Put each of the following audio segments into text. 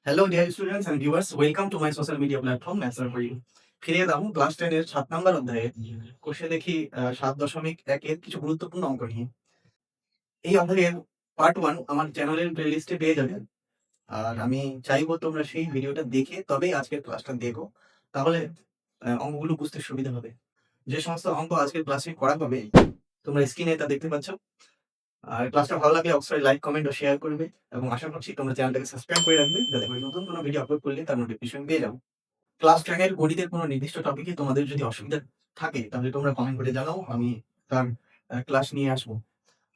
Hello dear students and viewers, welcome to my social media platform maths for you. ফিরে এলাম class 10 এর 7 number অধ্যায়ে। কোষে দেখি 7.1 এর কিছু গুরুত্বপূর্ণ অঙ্ক নিয়ে। এই অধ্যায়ের পার্ট 1 আমার চ্যানেলের প্লেলিস্টে পেয়ে যাবেন। আর আমি চাইবো তোমরা সেই ভিডিওটা দেখে তবেই আজকের ক্লাসটা দেখো। তাহলে অঙ্কগুলো বুঝতে সুবিধা হবে। যে সমস্ত অঙ্ক আজকের ক্লাসে করা হবে তোমরা স্ক্রিনে তা দেখতে পাচ্ছ। আর ক্লাসটা ভালো লাগলে অবশ্যই লাইক, কমেন্ট ও শেয়ার করবে এবং আশা করছি তোমরা চ্যানেলটাকে সাবস্ক্রাইব করে রাখবে যাতে করে নতুন কোনো ভিডিও আপলোড করলে তার নোটিফিকেশন পেয়ে যাও। ক্লাস 10 এর গণিতের কোনো নির্দিষ্ট টপিকে তোমাদের যদি অসুবিধা থাকে তাহলে তোমরা কমেন্ট করে জানাও, আমি তার ক্লাস নিয়ে আসবো।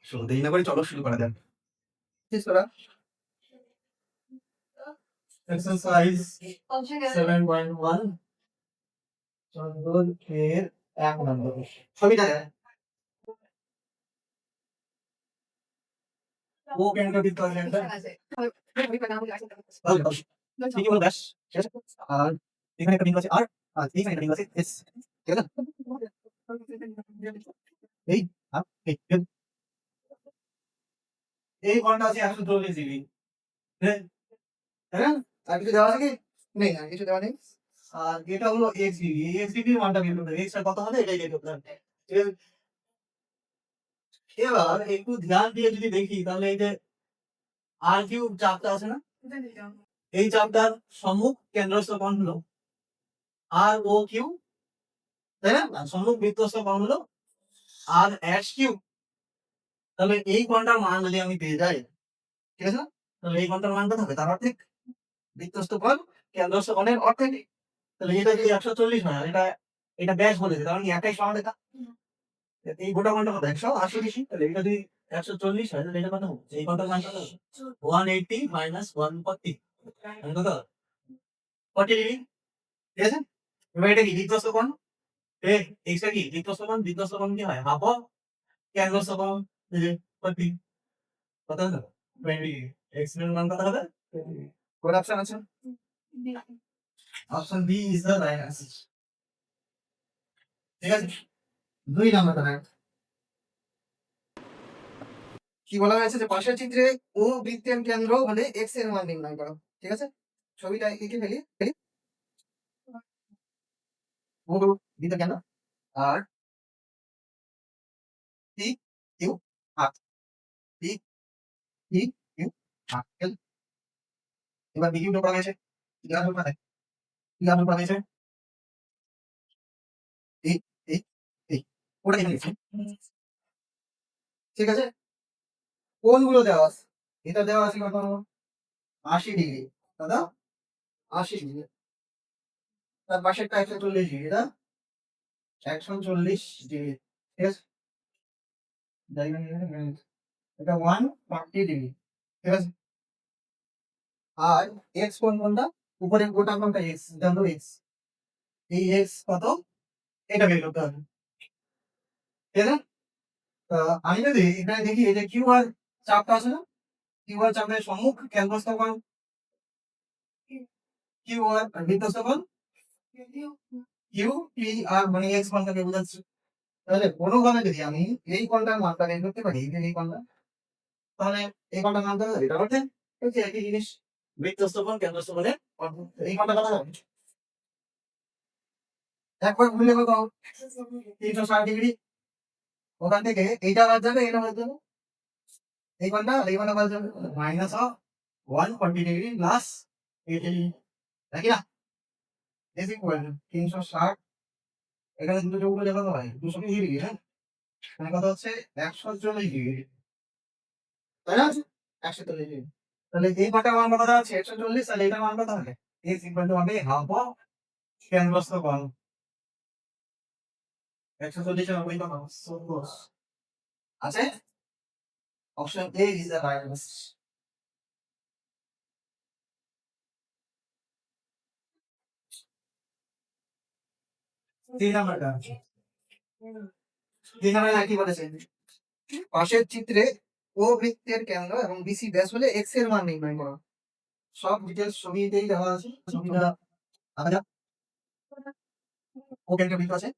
সো দেরি না করে চলো শুরু করা যাক। শেষ করা এক্সারসাইজ 7.1 চন্দ্র এর 1 নম্বর ছবিটা ও কেন্দ্র বৃত্ত আছে একটা ঠিকই বলো ব্যাস ঠিক আছে। আর এখানে একটা বিন্দু আছে আর আর এইখানে একটা বিন্দু আছে এস, ঠিক আছে। এই এই এই কোণটা আছে 140 ডিগ্রি, হ্যাঁ তাই না? আর কিছু দেওয়া আছে কি? নেই, আর কিছু দেওয়া নেই। আর এটা হলো x ডিগ্রি, এই x ডিগ্রির মানটা বের করতে হবে। x এর কত হবে এটাই বের করতে হবে। ঠিক আছে? এবার একটু ধ্যান দিয়ে যদি দেখি তাহলে এই যে r কিউব চাপটা আছে না, এই চাপটার সম্মুখ কেন্দ্রস্থ কোণ হলো r o কিউ, তাই না? আর সম্মুখ বৃত্তস্থ কোণ হলো r s কিউ। তাহলে এই কোণটার মান যদি আমি পেয়ে যাই, ঠিক আছে না? তাহলে এই কোণটার মান কত হবে? তার অর্ধেক। বৃত্তস্থ কোণ কেন্দ্রস্থ কোণের অর্ধেক। তাহলে এটা যদি 140 হয় আর এটা ব্যাস বলেছে, তার মানে একটাই সরলরেখা। এই গোটা কোণটা কত? 180 তাহলে এটা যদি 140 হয় তাহলে এটা কত হবে? এই কোণটার মান কত হবে? 180 মাইনাস 140 মানে কত? 40 ডিগ্রি, ঠিক আছে? এবার এটা কি বৃত্তস্থ কোণ? এইটা কি বৃত্তস্থ কোণ? বৃত্তস্থ কোণ কি হয়? হাফ অফ কেন্দ্রস্থ কোণ, এই যে 40 কত হলো? 20 ডিগ্রি। x এর মান কত হবে? 20 ডিগ্রি। কোন অপশন আছে? Option B is the right answer. ঠিক আছে? 2 নাম্বার কারেক্ট। কি বলা হয়েছে যে পাশের চিত্রে ও বৃত্তের কেন্দ্র হলে x এর মান নির্ণয় করো। ঠিক আছে? ছবিটা এঁকে ফেলি। ও বৃত্তের কেন্দ্র আর P Q R P P Q R এল। এবার বিকিউ করা হয়েছে। কি আনসার করা হয়েছে? কি আনসার করা হয়েছে? এই এই এই ওটা এখানে লিখছি। ঠিক আছে? কোণগুলো দেওয়া আছে। এটা দেওয়া আছে কত? 80 ডিগ্রি। দাদা 80 ডিগ্রি। তার পাশেরটা 140 ডিগ্রি না? 140 ডিগ্রি। ঠিক আছে? এটা 140 ডিগ্রি। ঠিক আছে? আর x কোণটা উপরের গোটা কোণটা x, এটা হলো x। এই x কত? এটা বের করতে হবে। ঠিক আছে? তো আমি যদি এখানে দেখি এই যে কিউ আর চাপটা আছে না? কিউ আর চাপের সম্মুখ কেন্দ্রস্থ কোণ কিউ আর বৃত্তস্থ কোণ কিউ পি আর মানে x কোণটাকে বোঝাচ্ছে। তাহলে কোনোভাবে যদি আমি এই কোণটার মানটা বের করতে পারি, এই কোণটা, তাহলে এই কোণটার মান কত হবে? এটা অর্ধেক। এই যে একই জিনিস, বৃত্তস্থ কোণ কেন্দ্রস্থ কোণের অর্ধেক। এই কোণটা কত হবে? একবার ভুলে কত? 360 ডিগ্রি। ওখান থেকে এইটা বাদ যাবে, এটা বাদ যাবে। এই কোণটা আর এই কোণটা বাদ যাবে। Minus of 140 degree plus 80 degree. একই না? ইজ ইকুয়াল টু 360, এখানে দুটো যোগ করলে কত হয়? 220 ডিগ্রি, হ্যাঁ? মানে কত হচ্ছে? 140 ডিগ্রি। তাই না? 140 ডিগ্রি। তাহলে এই কোণটার মান কত আছে? 140, তাহলে এটার মান কত হবে? ইজ ইকুয়াল টু হবে হাফ অফ কেন্দ্রস্থ কোণ। 140 এর 90 কত? 14 আছে? Option A is the right answer. 3 নাম্বারটা। 3 নাম্বারে কি বলেছে? পাশের চিত্রে ও বৃত্তের কেন্দ্র এবং বিসি ব্যাস হলে x এর মান নির্ণয় করো। সব ডিটেইলস ছবিতেই দেওয়া আছে। ছবিটা আঁকা যাক। ও কেন্দ্র বৃত্ত আছে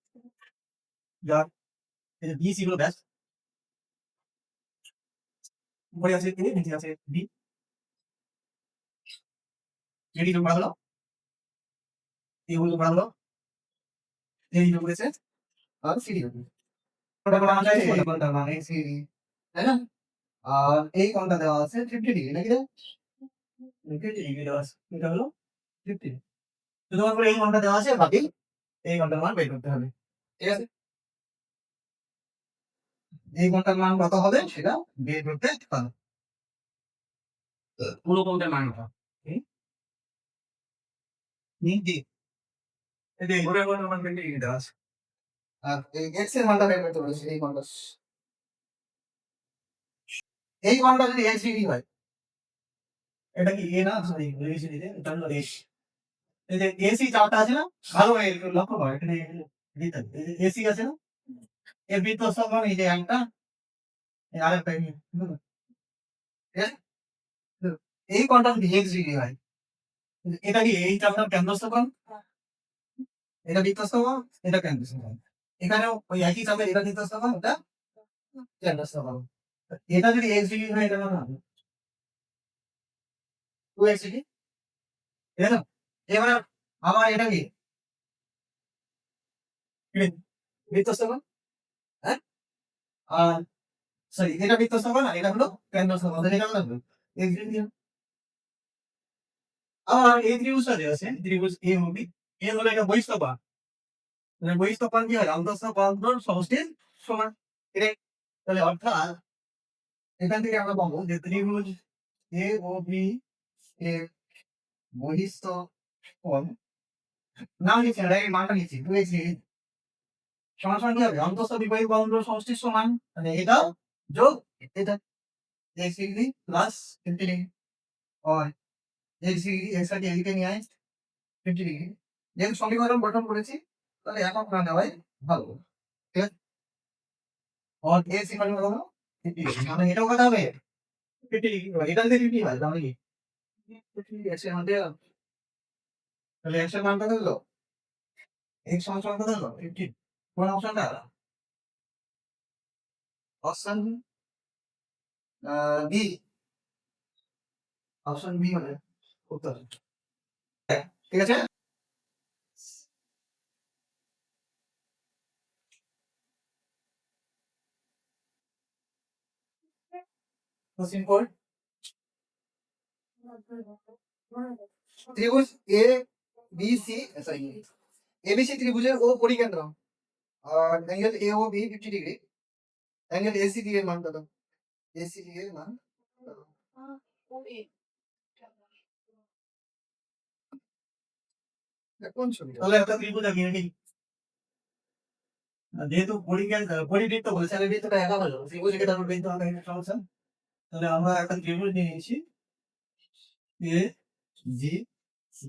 যার এই যে বিসি হলো ব্যাস, উপরে আছে a, নিচে আছে b। এডি যোগ করা হলো, এই যোগ করা হলো, এই যোগ করেছে আর সিডি যোগ করেছে। কোনটা মানে সিডি, তাই না? আর এই কোণটা দেওয়া আছে 50 ডিগ্রি নাকি? 50 ডিগ্রি দেওয়া আছে, এটা হলো 50। শুধুমাত্র এই কোণটা দেওয়া আছে, বাকি এই কোণটার মান বের করতে হবে। ঠিক আছে, এই কোণটার মান কত হবে সেটা বের করতে হবে। পুরো কোণটার মান কত? নীতি এই পুরো কোণটার মান 20 ডিগ্রি দেওয়া আছে। আর এই এক্স এর মানটা বের করতে বলেছে, এই কোণটা। এই কোণটা যদি এক্স ডিগ্রি হয়, এটা কি এ না? সরি, এবিসিডি তে এটা হলো এস। এই যে এসি চাপটা আছে না, ভালো করে একটু লক্ষ্য করো, এখানে দিতে হবে। এই যে এসি আছে না, এর বৃত্ত সমান এই যে একটা, এই আরেকটা, ঠিক আছে? তো এই কোণটা যদি এক্স ডিগ্রি হয়, এটা কি এই চাপটার কেন্দ্রস্থ কোণ, এটা বৃত্তস্থ কোণ, এটা কেন্দ্রস্থ কোণ। এখানেও ওই একই চাপের এটা বৃত্তস্থ কোণ, এটা কেন্দ্রস্থ কোণ। এটা যদি এক্স ডিগ্রি হয়, এটা কত হবে? 2x ডিগ্রি, তাই না? এবার আমার এটা কি বৃত্তস্থ কোণ, হ্যাঁ? আর সরি, এটা বৃত্তস্থ কোণ আর এটা হলো কেন্দ্রস্থ কোণ, তাহলে এটা হলো এক্স ডিগ্রি। আর এই ত্রিভুজটা যে আছে, ত্রিভুজ এ ও বি, এ হলো একটা বহিস্থ বাহু। মানে বহিস্থ কোণ কি হয়? অন্তঃস্থ কোণগুলোর সমষ্টির সমান। এটাই, তাহলে অর্থাৎ এখান থেকে আমরা পাবো যে ত্রিভুজ এ ও বি এর বহিস্থ কোণ, নাম লিখছি না, এই মানটা লিখছি 2x সমান সমান কি হবে? অন্তঃস্থ বিবাহী কোণগুলোর সমষ্টির সমান, মানে এটা যোগ এটা, x ডিগ্রি প্লাস 50 ডিগ্রি, আর x ডিগ্রি x কে এদিকে নিয়ে আয় 50 ডিগ্রি। যেহেতু সমীকরণ গঠন করেছি, তাহলে একক না নেওয়াই ভালো। ঠিক আছে, আর x ইকুয়াল টু কত? 50 ডিগ্রি, মানে এটাও কত হবে? 50 ডিগ্রি। এটা যদি 50 হয় তাহলে কি 50 ডিগ্রি x এর মান দেওয়া, তাহলে x এর মান কত হলো? x সমান সমান কত হলো? 50। কোন অপশনটা? অপশন বি, অপশন বি মানে উত্তর। ঠিক আছে, কোশ্চেন 4, ত্রিভুজ A B C, sorry, ABC ত্রিভুজের ও পরিকেন্দ্র, আর angle A O B 50 degree, angle ACD এর মান কত? এসিডি এর মান কত? কোন ছবি? তাহলে একটা ত্রিভুজ আঁকি নাকি? যেহেতু পরিবৃত্ত বলেছে, আমি বৃত্তটা একা হলো, ত্রিভুজ কেটে আমরা বৃত্ত আঁকা এটা সমস্যা। তাহলে আমরা একটা ত্রিভুজ নিয়ে নিয়েছি এ জি সি,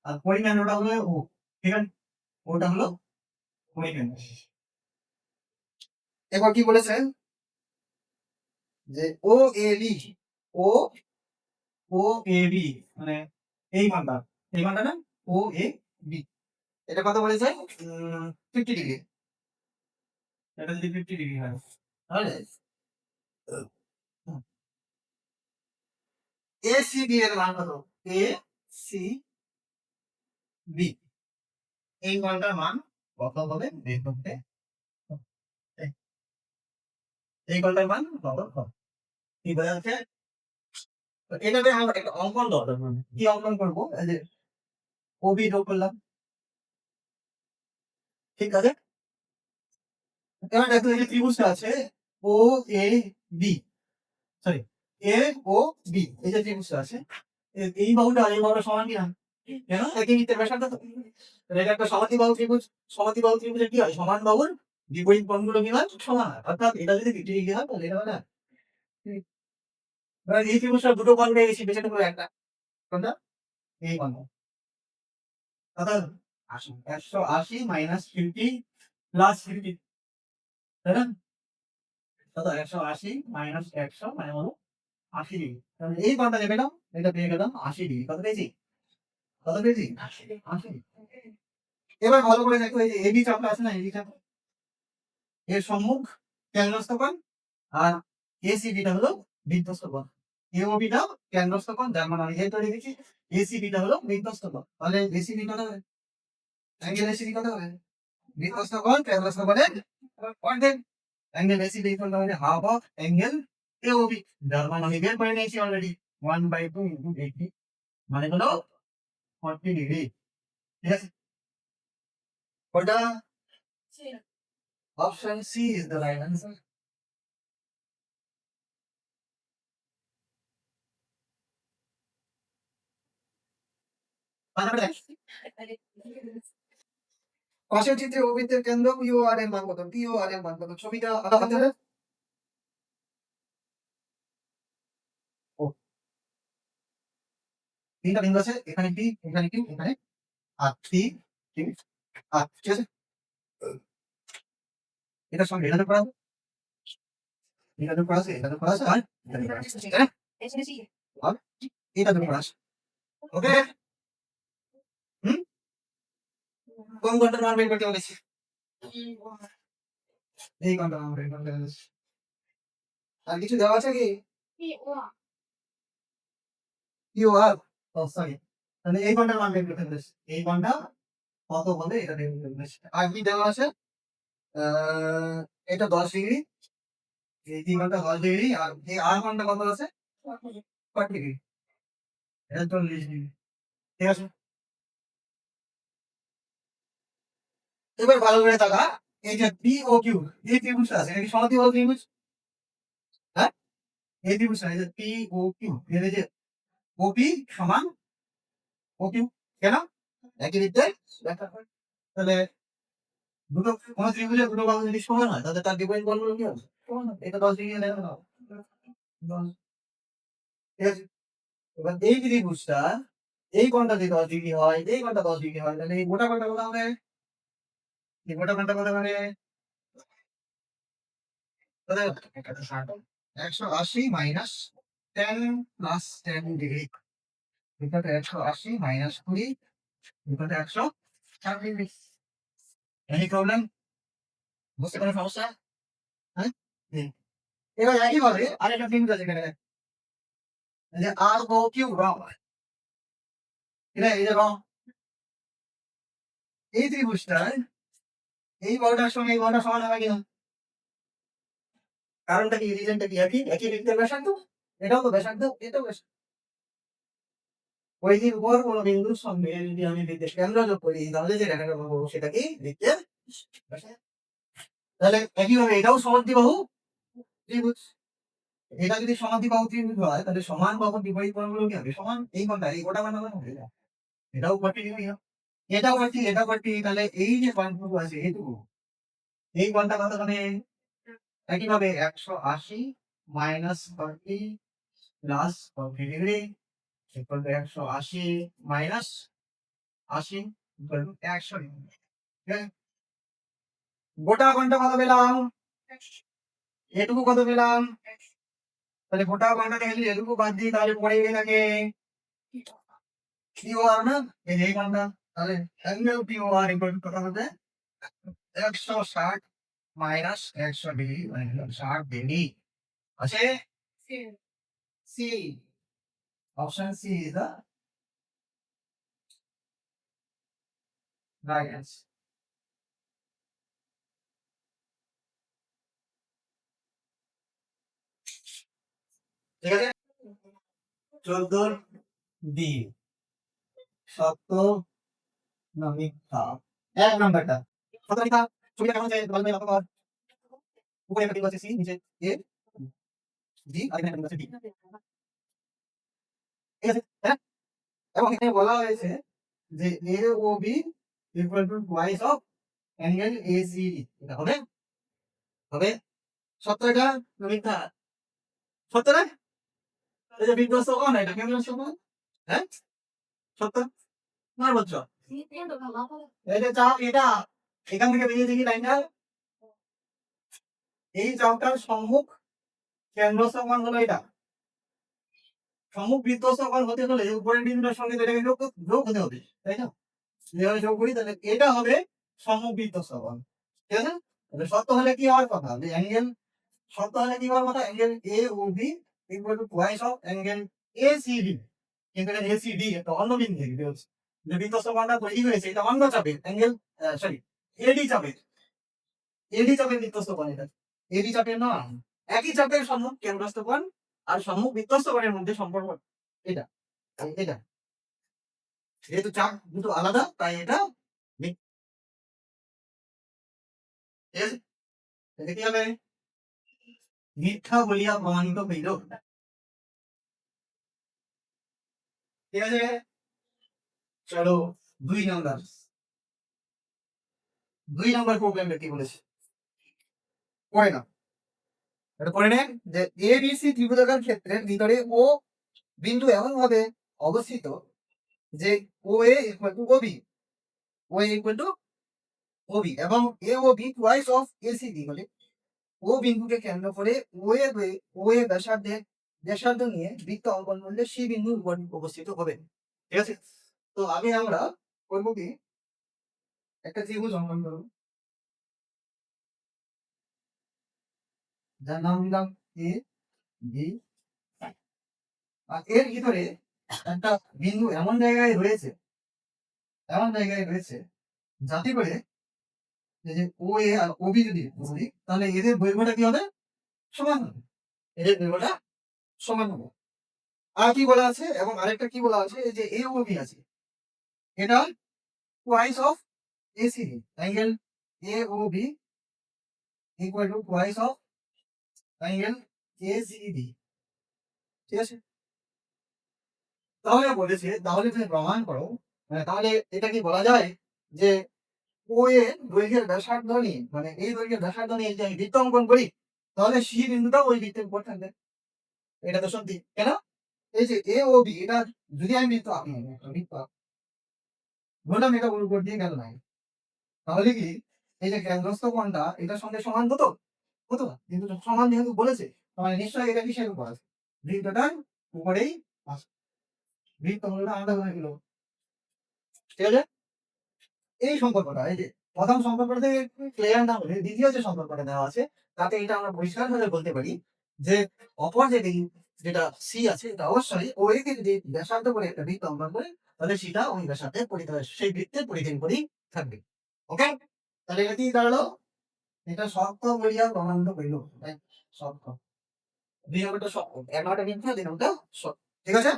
আর পরিকেন্দ্রটা হলো ও। ঠিক আছে, ওটা হলো পরিকেন্দ্র। এবার কি বলেছে যে O A B, O O A B মানে এই মানটা না, ও এ বি, এটা কত বলেছে? 50 ডিগ্রি। এটা যদি 50 ডিগ্রি হয়, তাহলে এ সি বি এর মান কত? এ সি বি, এই মানটার মান কত হবে বের করতে হবে। এই মানটার মান কত হবে? কি বোঝা যাচ্ছে? তো এটাতে আমরা একটা অঙ্কন দরকার, মানে কি অঙ্কন করবো? এই যে ওবি ড্র করলাম, ঠিক আছে? এবার দেখো এই যে ত্রিভুজটা আছে ও A B, sorry, A O B, এই যে ত্রিভুজটা আছে, এই বাহুটা আর এই বাহুটা সমান কিনা? কেন? একই বৃত্তের ব্যাসার্ধ তো। তাহলে এটা একটা সমদ্বিবাহু ত্রিভুজ, সমদ্বিবাহু ত্রিভুজের কি হয়? সমান বাহুর বিপরীত কোণগুলো কি হয়? সমান হয়। অর্থাৎ এটা যদি 50 ডিগ্রি হয় তাহলে এটা হয় না? এবার এই ত্রিভুজটা দুটো কোণ পেয়ে গেছি, বেছে নেবো একটা। কোনটা? এই কোণটা। অর্থাৎ 180 মাইনাস 50 প্লাস 50, তাই না? অর্থাৎ 180 মাইনাস 100 মানে হলো 80 ডিগ্রি। তাহলে এই কোণটা যে পেলাম, এটা পেয়ে গেলাম 80 ডিগ্রি। কত পেয়েছি? কত পেয়েছি? 80 ডিগ্রি। এবার ভালো করে দেখো, এই যে এবি চাপটা আছে না, এবি চাপ, এর সম্মুখ কেন্দ্রস্থ কোণ, আর এসিবিটা হলো বিধ্বস্ত কোণ। এওবিটা কেন্দ্রস্থ কোণ, যার মানে আমি যেহেতু লিখেছি এসিবিটা হলো বিধ্বস্ত কোণ, তাহলে এসিবি কত হবে? অ্যাঙ্গেল এসিবি কত হবে? বিধ্বস্ত কোণ কেন্দ্রস্থ কোণের অর্ধেক। অ্যাঙ্গেল এসিবি ইকুয়াল টু হবে হাফ অফ অ্যাঙ্গেল এওবি, যার মানে আমি বের করে নিয়েছি অলরেডি 1/2 ইনটু 80, মানে হলো 40 ডিগ্রি। ঠিক আছে, ওটা option C is the right answer. পাশের চিত্রে অভিক্ষেপের কেন্দ্র পিও আর এর মান কত? পিও আর এর মান কত? ছবিটা আঁকাতে হবে। ও, তিনটা বিন্দু আছে, এখানে পি, এখানে কিউ, এখানে আর, পি কিউ আর, ঠিক আছে। এটার সঙ্গে এটা যোগ করা হবে, এটা যোগ করা আছে, এটা যোগ করা আছে, আর এটা যোগ করা আছে, ঠিক আছে? আর এটা যোগ করা আছে। ওকে, হুম, কোন কোনটার মান বের করতে বলেছি? এই কোনটার মান বের করতে বলেছি। আর কিছু দেওয়া আছে কি? পিও আর, ও সরি, তাহলে এই কোনটার মান বের করতে বলেছি, এই কোনটা কত বলে এটা বের করতে বলেছি। আর কি দেওয়া আছে? এটা 10 ডিগ্রি, এই 3 ঘন্টা 10 ডিগ্রি, আর এই আর ঘন্টা কত আছে? 40 ডিগ্রি, এটা 40 ডিগ্রি, ঠিক আছে। এবার ভালো করে তাকা, এই যে পি ও কিউ, এই ত্রিভুজটা আছে, এটা কি সমদ্বিবাহু ত্রিভুজ? হ্যাঁ, এই ত্রিভুজটা, এই যে পি ও কিউ, এর এই যে ওপি সমান ও কিউ, কেন? একই বৃত্তের ব্যাখ্যা করে। তাহলে দুটো কোন ত্রিভুজের দুটো বাহু যদি সমান হয়, তাহলে তার বিপরীত কোণগুলো কি হবে? সমান হবে। এটা 10 ডিগ্রি নেই না, 10, ঠিক আছে। এবার এই ত্রিভুজটা, এই কোণটা যদি 10 ডিগ্রি হয়, এই কোণটা 10 ডিগ্রি হয়, তাহলে এই গোটা কোণটা কত হবে? এই গোটা কোণটা কত হবে? 180 মাইনাস 10 প্লাস 10 ডিগ্রি, এটাতে 180 মাইনাস 20, এটাতে 160 ডিগ্রি। Any problem? বুঝতে কোনো সমস্যা? হ্যাঁ, হুম। এবার একইভাবে আরেকটা ত্রিভুজ আছে এখানে, এই যে আর ও কিউ রং, এটা এই যে রং, এই ত্রিভুজটার এই বলটার সঙ্গে এই বলটা সমান হবে কিনা? কারণটা কি, রিজনটা কি? একই একই বৃত্তের ব্যাসার্ধ, এটাও তো ব্যাসার্ধ, এটাও ব্যাসার্ধ। পরিধির উপর কোনো বিন্দুর সঙ্গে যদি আমি বৃত্তের কেন্দ্র যোগ করি, তাহলে যে রেখাটা পাবো সেটা কি? বৃত্তের ব্যাসার্ধ। তাহলে একইভাবে এটাও সমদ্বিবাহু ত্রিভুজ। এটা যদি সমদ্বিবাহু ত্রিভুজ হয়, তাহলে সমান বাহুর বিপরীত কোণগুলো কি হবে? সমান। এই কোণটা, এই গোটা কোণটা কত হবে? এটাও 40 ডিগ্রি হবে, এটাও 40, এটাও 40, তাহলে এই যে কোণটুকু আছে এইটুকু, এই কোণটা কত হবে? একইভাবে 180 minus 40 plus 40 degree equal to 180 minus 80 equal to 100 degree. ঠিক আছে? গোটা কোণটা কত পেলাম? এটুকু কত পেলাম? তাহলে গোটা কোণটা থেকে যদি এটুকু বাদ দিই, তাহলে পড়ে গিয়ে থাকে পিও আর না, এই যে এই কোণটা, তাহলে angle PO R equal to কত হবে? 160 মাইনাস 100 ডিগ্রি, মানে 60 ডিগ্রি আছে। C, option C is the right answer. ঠিক আছে, 14 বি, সত্য না মিথ্যা? এক নাম্বারটা সত্য মিথ্যা, ছবিটা কেমন আছে বলবে, লক্ষ্য কর। উপরে একটা বিন্দু আছে সি, নিচে এ বি, আর এখানে একটা বিন্দু আছে ডি, ঠিক আছে, হ্যাঁ। এবং এখানে বলা হয়েছে যে A O B equal to twice of angle A C D, এটা হবে, হবে সত্য এটা না মিথ্যা? সত্য না? এই যে বিধ্বস্ত কোণ, এটা কেন্দ্রস্থ কোণ, হ্যাঁ, সত্য। না বলছো, এই যে চাপ, এটা এখান থেকে বেরিয়ে দেখি লাইনটা, এই চাপটার সম্মুখ কেন্দ্রস্থ কোণ হলো এটা। সম্মুখ বিধ্বস্ত কোণ হতে হলে উপরের বিন্দুটার সঙ্গে তো এটাকে যোগ হতে হবে, তাই না? যেভাবে যোগ করি, তাহলে এটা হবে সম্মুখ বিধ্বস্ত কোণ, ঠিক আছে। তাহলে সত্য হলে কি হওয়ার কথা? যে অ্যাঙ্গেল, সত্য হলে কি হওয়ার কথা? Angle A O B equal to twice of angle ACD. কিন্তু এটা এসিডি একটা অন্য বিন্দু থেকে বেরোচ্ছে। যে বিধ্বস্ত কোণটা তৈরি হয়েছে এটা অন্য চাপের অ্যাঙ্গেল, সরি এডি চাপের, এডি চাপের বিধ্বস্ত কোণ এটা, এডি চাপের না, একই চাপের সম্মুখ কেন্দ্রস্থ কোণ আর সম্মুখ বিধ্বস্ত কোণের মধ্যে সম্পর্ক এটা, এটা যেহেতু চাপ দুটো আলাদা তাই এটা ঠিক আছে। এটা কি হবে? মিথ্যা বলিয়া প্রমাণিত হইল। ঠিক আছে, চলো 2 নম্বর, 2 নম্বর প্রবলেমটা কি বলেছে পড়ে না, এটা পড়ে নেন যে এবিসি ত্রিভুজাকার ক্ষেত্রের ভিতরে ও বিন্দু এমন ভাবে অবস্থিত যে O A equal to OB, O A equal to OB এবং A O B twice of ACD হলে ও বিন্দুকে কেন্দ্র করে ও এ ব্যাসার্ধের ব্যাসার্ধ নিয়ে বৃত্ত অঙ্কন করলে সি বিন্দুর উপর অবস্থিত হবে। ঠিক আছে, তো আগে আমরা করবো কি, একটা ত্রিভুজ অঙ্কন করবো যার নাম দিলাম এ বি, আর এর ভিতরে একটা বিন্দু এমন জায়গায় রয়েছে, এমন জায়গায় রয়েছে যাতে করে এই যে ও এ আর ওবি যদি বলি তাহলে এদের দৈর্ঘ্যটা কি হবে, সমান হবে, এদের দৈর্ঘ্যটা সমান হবে। আর কি বলা আছে, এবং আরেকটা কি বলা আছে, এই যে এ ও বি আছে এটা twice of ACD, angle A O B equal to twice of angle ACD. ঠিক আছে, তাহলে বলেছে, তাহলে তুমি প্রমাণ করো, তাহলে এটা কি বলা যায় যে ও এ দৈর্ঘ্যের ব্যাসার্ধ নিয়ে, মানে এই দৈর্ঘ্যের ব্যাসার্ধ নিয়ে যদি আমি বৃত্ত অঙ্কন করি তাহলে সি বিন্দুটা ওই বৃত্তের উপর থাকবে। এটা তো সত্যি, কেন? এই যে এ ও বি এটা যদি আমি বৃত্ত আঁকি, বৃত্ত ধরলাম এটা ওর উপর দিয়ে গেল নাই, তাহলে কি এই যে কেন্দ্রস্থ কোণটা এটার সঙ্গে সমান হতো, হতো না, কিন্তু সমান যেহেতু বলেছে মানে নিশ্চয়ই এটা কিসের উপর আছে, বৃত্তটার উপরেই আছে, বৃত্ত হলো আলাদা হয়ে গেল। ঠিক আছে, এই সম্পর্কটা, এই যে প্রথম সম্পর্কটা থেকে ক্লিয়ার না হলে দ্বিতীয় যে সম্পর্কটা দেওয়া আছে তাতে এটা আমরা পরিষ্কার ভাবে বলতে পারি যে অপর যে যেটা সি আছে এটা অবশ্যই ওই কে যদি ব্যাসার্ধ করে একটা বৃত্ত অঙ্কন করে তাহলে সেটা ওই ব্যাসার্ধের পরিধি, সেই বৃত্তের পরিধির উপরই থাকবে। ওকে, তাহলে এটা কি দাঁড়ালো, এটা সত্য বলিয়া প্রমাণিত হইল, সত্য, 2 নম্বরটা সত্য, 1 নম্বরটা মিথ্যা, 2 নম্বরটা সত্য। ঠিক আছে,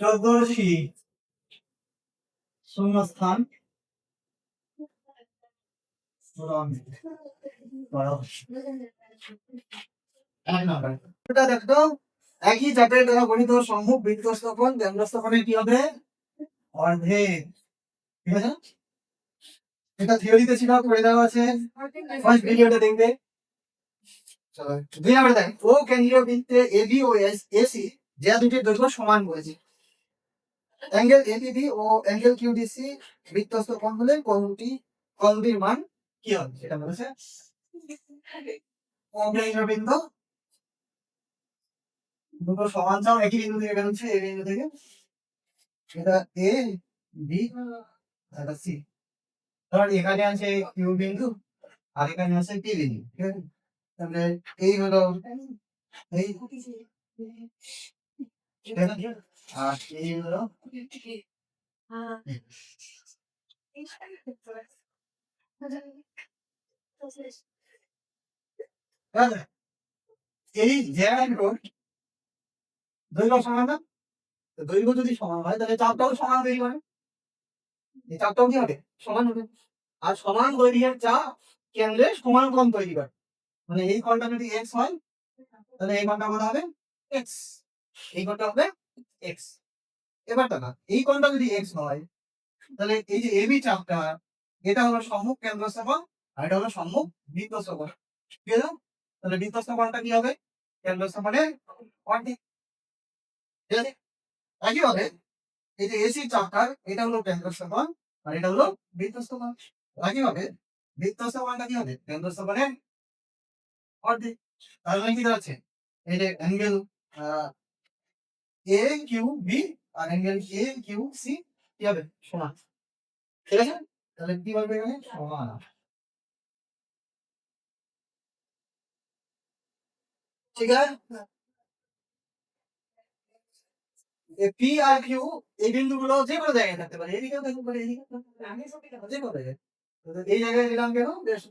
চৌদ্দশী শূন্যস্থান পূরণ করো। 1 নম্বর এটা দেখো, একই চাপের দ্বারা গঠিত সম্মুখ বৃত্তস্থ কোণ কেন্দ্রস্থ কোণের কি হবে, অর্ধেক। ঠিক আছে, এটা থিওরিতে ছিল, করে দেওয়া আছে, ফার্স্ট ভিডিওটা দেখবে। চলো 2 নম্বরে দেখ, ও কেন্দ্রীয় বৃত্তে এবি ও এসি যে দুটির দৈর্ঘ্য সমান বলেছে, অ্যাঙ্গেল এবিবি ও অ্যাঙ্গেল কিউডিসি বৃত্তস্থ কোণ হলে কোণটির মান কি হবে সেটা বলেছে। কেন্দ্রীয় বিন্দু দুটো সমান চাও একই বিন্দু থেকে বেরোচ্ছে, এই বিন্দু থেকে এটা এ বি এটা সি, ধর এখানে আছে কিউ বিন্দু আর এখানে আছে পি বিন্দু। ঠিক আছে, তাহলে এই হলো এই, আর এই হলো এই জ্যাঙ্গোর দৈর্ঘ্য সমান না, দৈর্ঘ্য যদি সমান হয় তাহলে চাপটাও সমান তৈরি হবে, এই চাপটাও কি হবে, সমান হবে। আর সমান দৈর্ঘ্যের চাপ কেন্দ্রে সমান কোণ তৈরি করে, মানে এই কোণটা যদি এক্স হয় তাহলে এই কোণটা কত হবে, এক্স, এই কোণটা হবে এক্স। এবার না, এই কোণটা যদি এক্স হয় তাহলে এই যে এবি চাপটা এটা হলো সম্মুখ কেন্দ্রস্থ কোণ আর এটা হলো সম্মুখ বৃত্তস্থ কোণ। ঠিক আছে, তাহলে বৃত্তস্থ কোণটা কি হবে, কেন্দ্রস্থ কোণের অর্ধেক। ঠিক আছে, একইভাবে এই যে এসি চাপটার এটা হলো কেন্দ্রস্থ কোণ আর এটা হলো বৃত্তস্থ কোণ, একইভাবে বৃত্তস্থ কোণটা কি হবে, কেন্দ্রস্থ কোণের অর্ধেক। তার মানে কি দাঁড়াচ্ছে, এই যে অ্যাঙ্গেল এ কিউ বি আর অ্যাঙ্গেল এ কিউ সি কি হবে, সমান। ঠিক আছে, তাহলে কি বলবে এখানে সমান। ঠিক আছে, পি আর কিউ এই বিন্দুগুলো যে কোনো জায়গায় থাকতে পারে, এদিকেও থাকতে পারে, এদিকেও থাকতে পারে, যে কোনো জায়গায়। তো এই জায়গায় নিলাম কেন, বেশ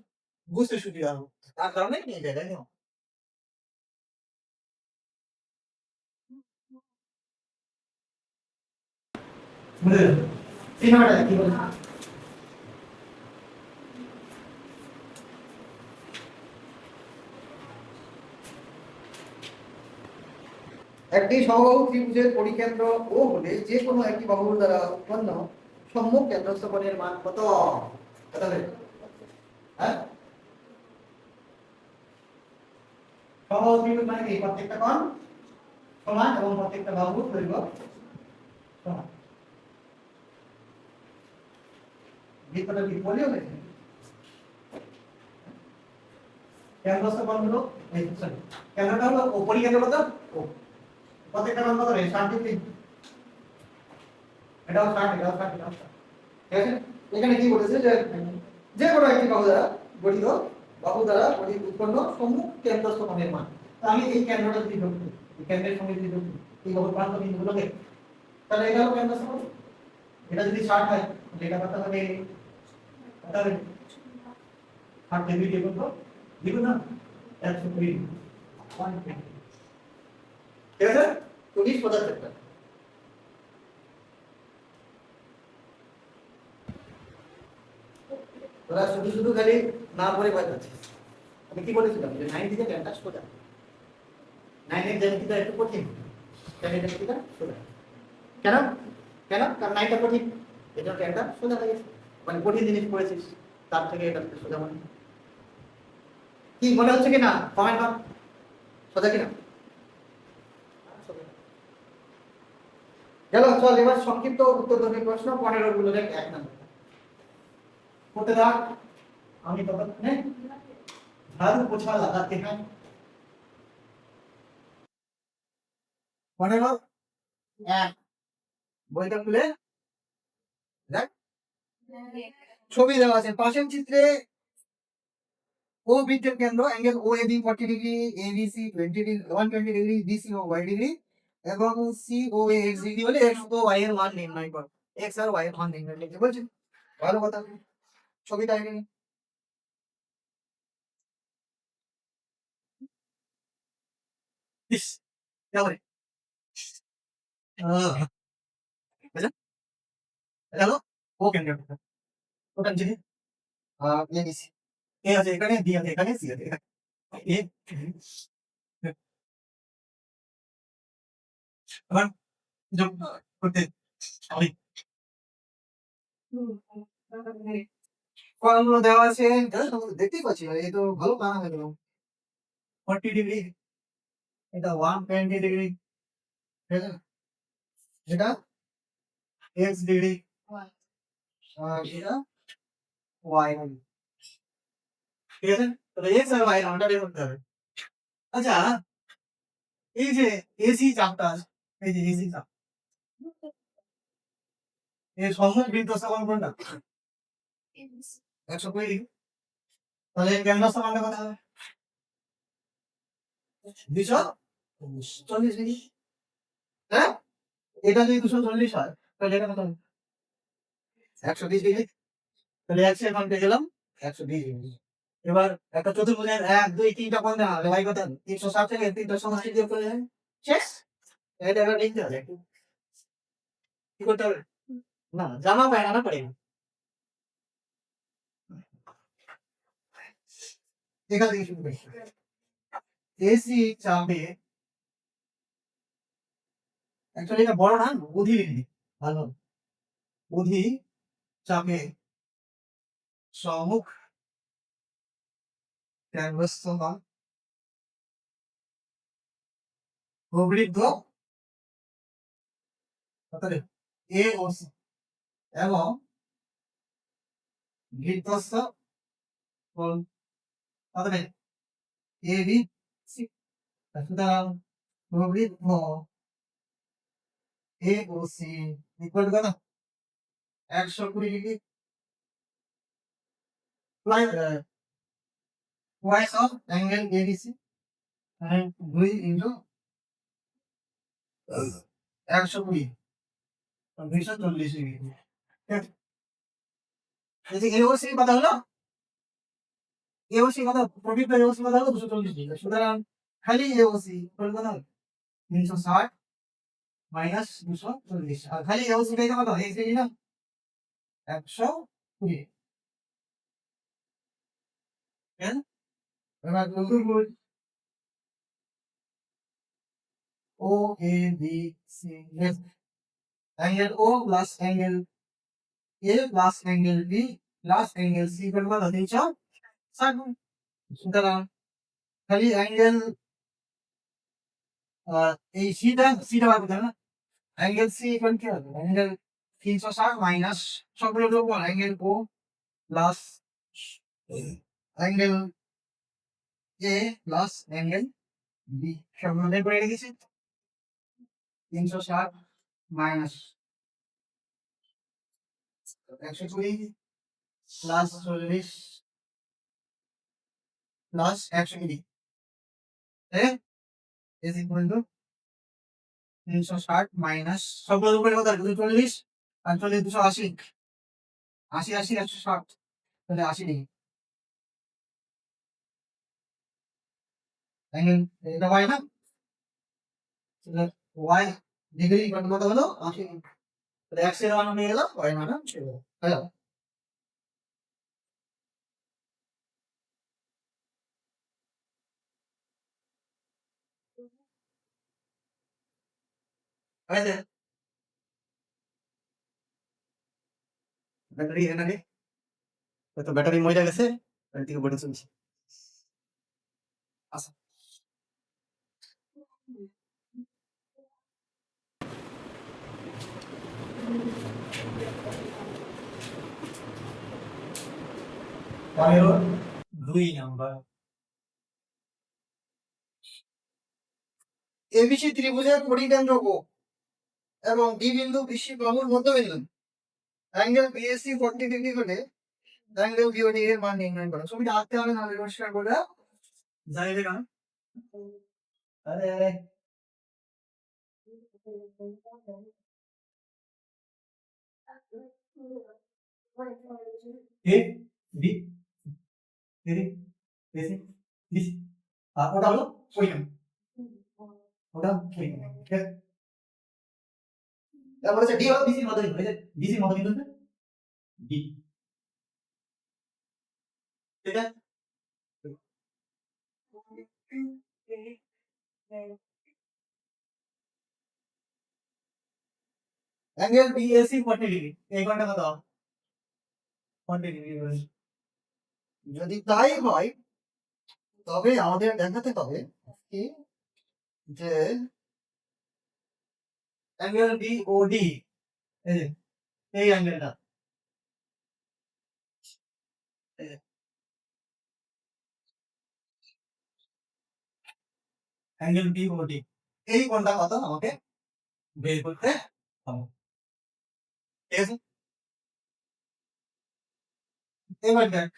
বুঝতে সুবিধা হবে, তার কারণে এই জায়গায় নিলাম। বুঝলেন? সিনেমাটা কি বলে? একটি সমবাহু ত্রিভুজের পরিকেন্দ্র ও হলে যে কোনো একটি বাহুর দ্বারা উৎপন্ন সম্মুখ কেন্দ্রস্থ কোণের মান কত? কত হবে? হ্যাঁ, সমবাহু ত্রিভুজ মানে কি? প্রত্যেকটা কোণ সমান এবং প্রত্যেকটা বাহুর দৈর্ঘ্য সমান। বৃত্তটা কি বলিও গেছে? কেন্দ্রস্থ কোণ হলো এই, সরি, কেন্দ্রটা হলো ও, পরিকেন্দ্র কত? ও। প্রত্যেকটা মান কত রে? 60 ডিগ্রি। এটাও 60, এটাও 60, এটাও 60। ঠিক আছে, এখানে কি বলেছে যে যে কোনো একটি বাহু দ্বারা গঠিত উৎপন্ন সম্মুখ কেন্দ্রস্থ কোণের মান। তো আমি এই কেন্দ্রটা যদি যোগ করি, এই কেন্দ্রের সঙ্গে যদি যোগ করি এই বাহুর প্রান্ত বিন্দুগুলোকে, তাহলে এটা হলো কেন্দ্রস্থ কোণ। এটা যদি 60 হয় তাহলে এটা কত হবে? কত হবে? 60 ডিগ্রি দিয়ে করব, দ্বিগুণ না 120 ডিগ্রি। ঠিক আছে, 20 75। তোরা শুধু শুধু খালি না পড়ে ভয় পাচ্ছিস। আমি কি বলেছিলাম যে 9 থেকে 10টা সোজা, 9 এর জ্যামিতিটা একটু কঠিন, 10 এর জ্যামিতিটা সোজা। কেন? কেন? কারণ 9টা কঠিন, এটা 10টা সোজা হয়ে গেছে। মানে কঠিন জিনিস পড়েছিস, তার থেকে এটা সোজা মানে কি মনে হচ্ছে কি না? কমেন্ট কর, সোজা কিনা? গেল, চল এবার সংক্ষিপ্ত উত্তরধর্মী প্রশ্ন 15 গুলো দেখ, 1 নম্বর করতে থাক। আমি ততক্ষণে ঝাড়ু পোছা লাগাতে हैं। 15 1, বইটা খুলে দেখ, ছবি দেওয়া আছে পাশের চিত্রে। ও বৃত্তের কেন্দ্র angle O A B 40 degree, A B C 20 degree 120 degree, B C O y degree এবং C O A x degree হলে x ও y এর মান নির্ণয় কর। x আর y এর মান নির্ণয় করতে বলছি, ভালো কথা। ছবিটা এঁকে নি। ইস, কেমন বুঝলেন? হ্যালো, ও কেন্দ্র ওটা নিচে এ বি সি, এ আছে এখানে, বি আছে এখানে, সি আছে এখানে, এ আবার যোগ করতে সরি, কলমগুলো দেওয়া আছে, দেখতেই পাচ্ছি এই তো ভালো বানা হয়ে গেল। 40 ডিগ্রি, এটা 120 ডিগ্রি, এটা x ডিগ্রি, আর এটা y ডিগ্রি। ঠিক আছে, তাহলে x আর y এর মানটা বের করতে হবে। আচ্ছা, এই যে এসি চাপটা আছে, এই যে এসি চাপ, এর সম্মুখ বিন্দুস্থ কোণ কোনটা? 120 ডিগ্রি। তাহলে কেন্দ্রস্থ কোণটা কত হবে? 240 ডিগ্রি। হ্যাঁ, এটা যদি 240 হয় তাহলে এটা কত হবে? 120 ডিগ্রি। তাহলে x এর মান পেয়ে গেলাম 120 ডিগ্রি। এবার একটা চতুর্ভুজের 1 2 3টা কোণ দেওয়া হবে, y কত? 360 থেকে 3টা সমষ্টি বিয়োগ করে দেবে, শেষ। এটা এবার লিখতে হবে, কি করতে হবে? না, জামা পায় না পড়ে না। এখান থেকে শুরু করি। এসি চাপে, অ্যাকচুয়ালি এটা বড় না, অধি লিখবি ভালো। অধি চাপে সম্মুখ কেন্দ্রস্থ বা প্রবৃদ্ধ অতএব এ ও সি এবং বৃত্তস্থ কোণ অতএব এ বি সি। সুতরাং প্রবৃদ্ধ এ ও সি ইকুয়াল কত? 120 degree. twice of angle ABC and 2 into 120 240 degree. এই যে AOC কথা হলো AOC কথা প্রকৃত AOC কথা হলো 240 ডিগ্রি। সুতরাং খালি AOC কত হলো 360 মাইনাস 240 আর খালি AOC টাই কত এই যে না 120। হ্যাঁ এবার Google O A B C left angle O plus angle A plus angle B plus angle C কত কত 360। সুতরাং খালি অ্যাঙ্গেল এই সিটা বার করতে হবে না অ্যাঙ্গেল সি ইকুয়াল কি হবে অ্যাঙ্গেল 360 মাইনাস সবগুলো যোগ করো angle O plus angle A plus angle B সবগুলো বের করে রেখেছি 360 minus 120 plus 40 plus 120 is equal to 360 minus সবগুলো উপরে কত 240 আর 40 280 80 80 160 তাহলে 80 ডিগ্রি অ্যাঙ্গেল এটা হয় না তাহলে y ডিগ্রি কত হলো 80 তাহলে x এর মান হয়ে গেল y মান ছিল হ্যালো আরে ব্যাটারি এখানে তো ব্যাটারি মরে গেছে এর থেকে বড় চলছে আচ্ছা পনেরো 2 নাম্বার এবিসি ত্রিভুজের পরিকেন্দ্রক এবং ডি বিন্দু বিসি বাহুর মধ্যবিন্দু অ্যাঙ্গেল বিএসি 40 ডিগ্রি হলে অ্যাঙ্গেল বিওডি এর মান নির্ণয় করো ছবিটা আঁকতে হবে না পরিষ্কার করে যাই রে গান আরে এ বি এর এসি দিস আর ওটা হলো পরিমাণ ওটা পরিমাণ ঠিক আছে তারপরে ডি হলো বিসির মধ্যবিন্দু এই যে বিসির মধ্যবিন্দু ডি ঠিক আছে অ্যাঙ্গেল বিএসি 40 ডিগ্রি এই কোণটা কত 40 ডিগ্রি যদি তাই হয় তবে আমাদের দেখাতে হবে কি যে অ্যাঙ্গেল বিওডি এই যে এই অ্যাঙ্গেলটা অ্যাঙ্গেল বিওডি এই কোণটা কত আমাকে বের করতে হবে ঠিক আছে এবার দেখ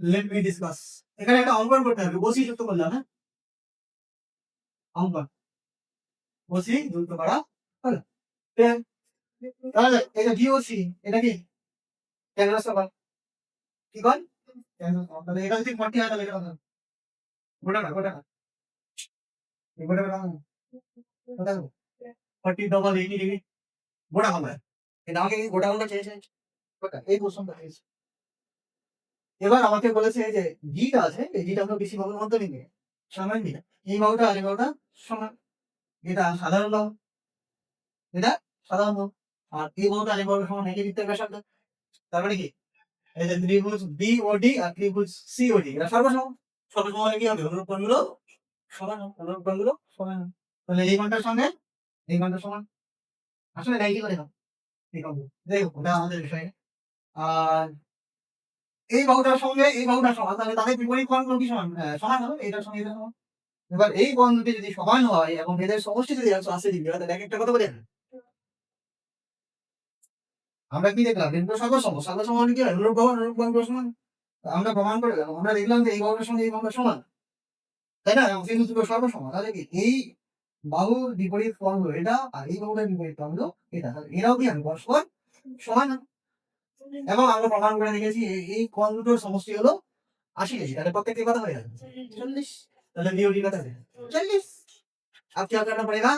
লেট মি ডিসকাস এখানে একটা অঙ্কন করতে হবে বসি যুক্ত করলাম হ্যাঁ অঙ্কন বসি যুক্ত করা হলো তাহলে এটা বিওসি এটা কি ক্যান্সার সবার কি কর তাহলে এটা যদি 40 হয় তাহলে এটা কত গোটা না গোটা গোটা গোটা 40 ডবল 80 ডিগ্রি গোটা হবে এটা আমাকে গোটা গোটা চেয়েছে গোটা এই কোশ্চেনটা চেয়েছে এবার আমাকে বলেছে যে জিটা আছে এই জিটা আমরা বেশি বাহুর মধ্যে নিবে সমান জিটা এই বাহুটা আর এই বাহুটা সমান এটা সাধারণ বাহু এটা সাধারণ বাহু আর এই বাহুটা আর এই বাহুটা সমান একই বৃত্তের ব্যাসার্ধ তারপরে কি এই যে ত্রিভুজ বিওডি আর ত্রিভুজ সিওডি এটা সর্বসম সর্বসম হলে কি হবে অনুরূপ কোণগুলো সমান অনুরূপ কোণগুলো সমান তাহলে এই কোণটার সঙ্গে এই কোণটার সমান আসলে নাই কি করে হবে এই কোণ যাই হোক ওটা আমাদের বিষয় আর এই বাহুটার সঙ্গে এই বাহুটার সমান তাহলে তাদের বিপরীত কোণগুলো কি সমান সমান হবে এটার সঙ্গে এটা সমান এবার এই কোণ দুটি যদি সমান হয় এবং এদের সমষ্টি যদি 180 ডিগ্রি হয় তাহলে এক একটা কত বলে আমরা কি দেখলাম বিন্দু সর্বসম সর্বসম মানে কি হয় অনুরূপ বাহু অনুরূপ বাহু সমান আমরা প্রমাণ করে গেলাম আমরা দেখলাম যে এই বাহুটার সঙ্গে এই বাহুটা সমান তাই না এবং কিন্তু দুটো সর্বসম তাহলে কি এই বাহুর বিপরীত কোণ হলো এটা আর এই বাহুটার বিপরীত কোণ হলো এটা তাহলে এরাও কি হবে পরস্পর সমান হবে। এবং আমরা প্রমাণ করে দেখেছি এই কোণ দুটোর সমষ্টি হলো 80 তাহলে প্রত্যেকটি কথা হয়ে যাবে 40 তাহলে বিওডি কথা হবে 40। अब क्या करना पड़ेगा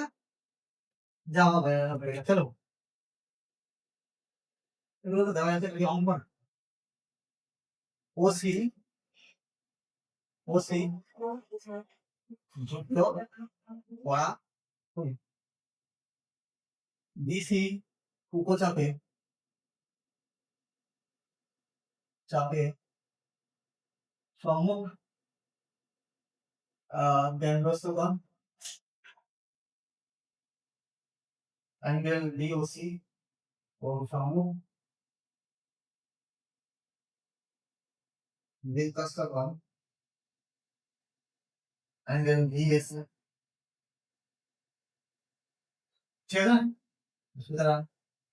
जमा बनाना पड़ेगा चलो এগুলো তো দেওয়া আছে খালি অঙ্কন ওসি ওসি যুক্ত করা বিসি উপচাপে চাপে সম্মুখ কেন্দ্রস্থতা অ্যাঙ্গেল ডিওসি ও সম্মুখ বিকাশকণ অ্যাঙ্গেল ডিএসি ঠিক আছে সুতরাং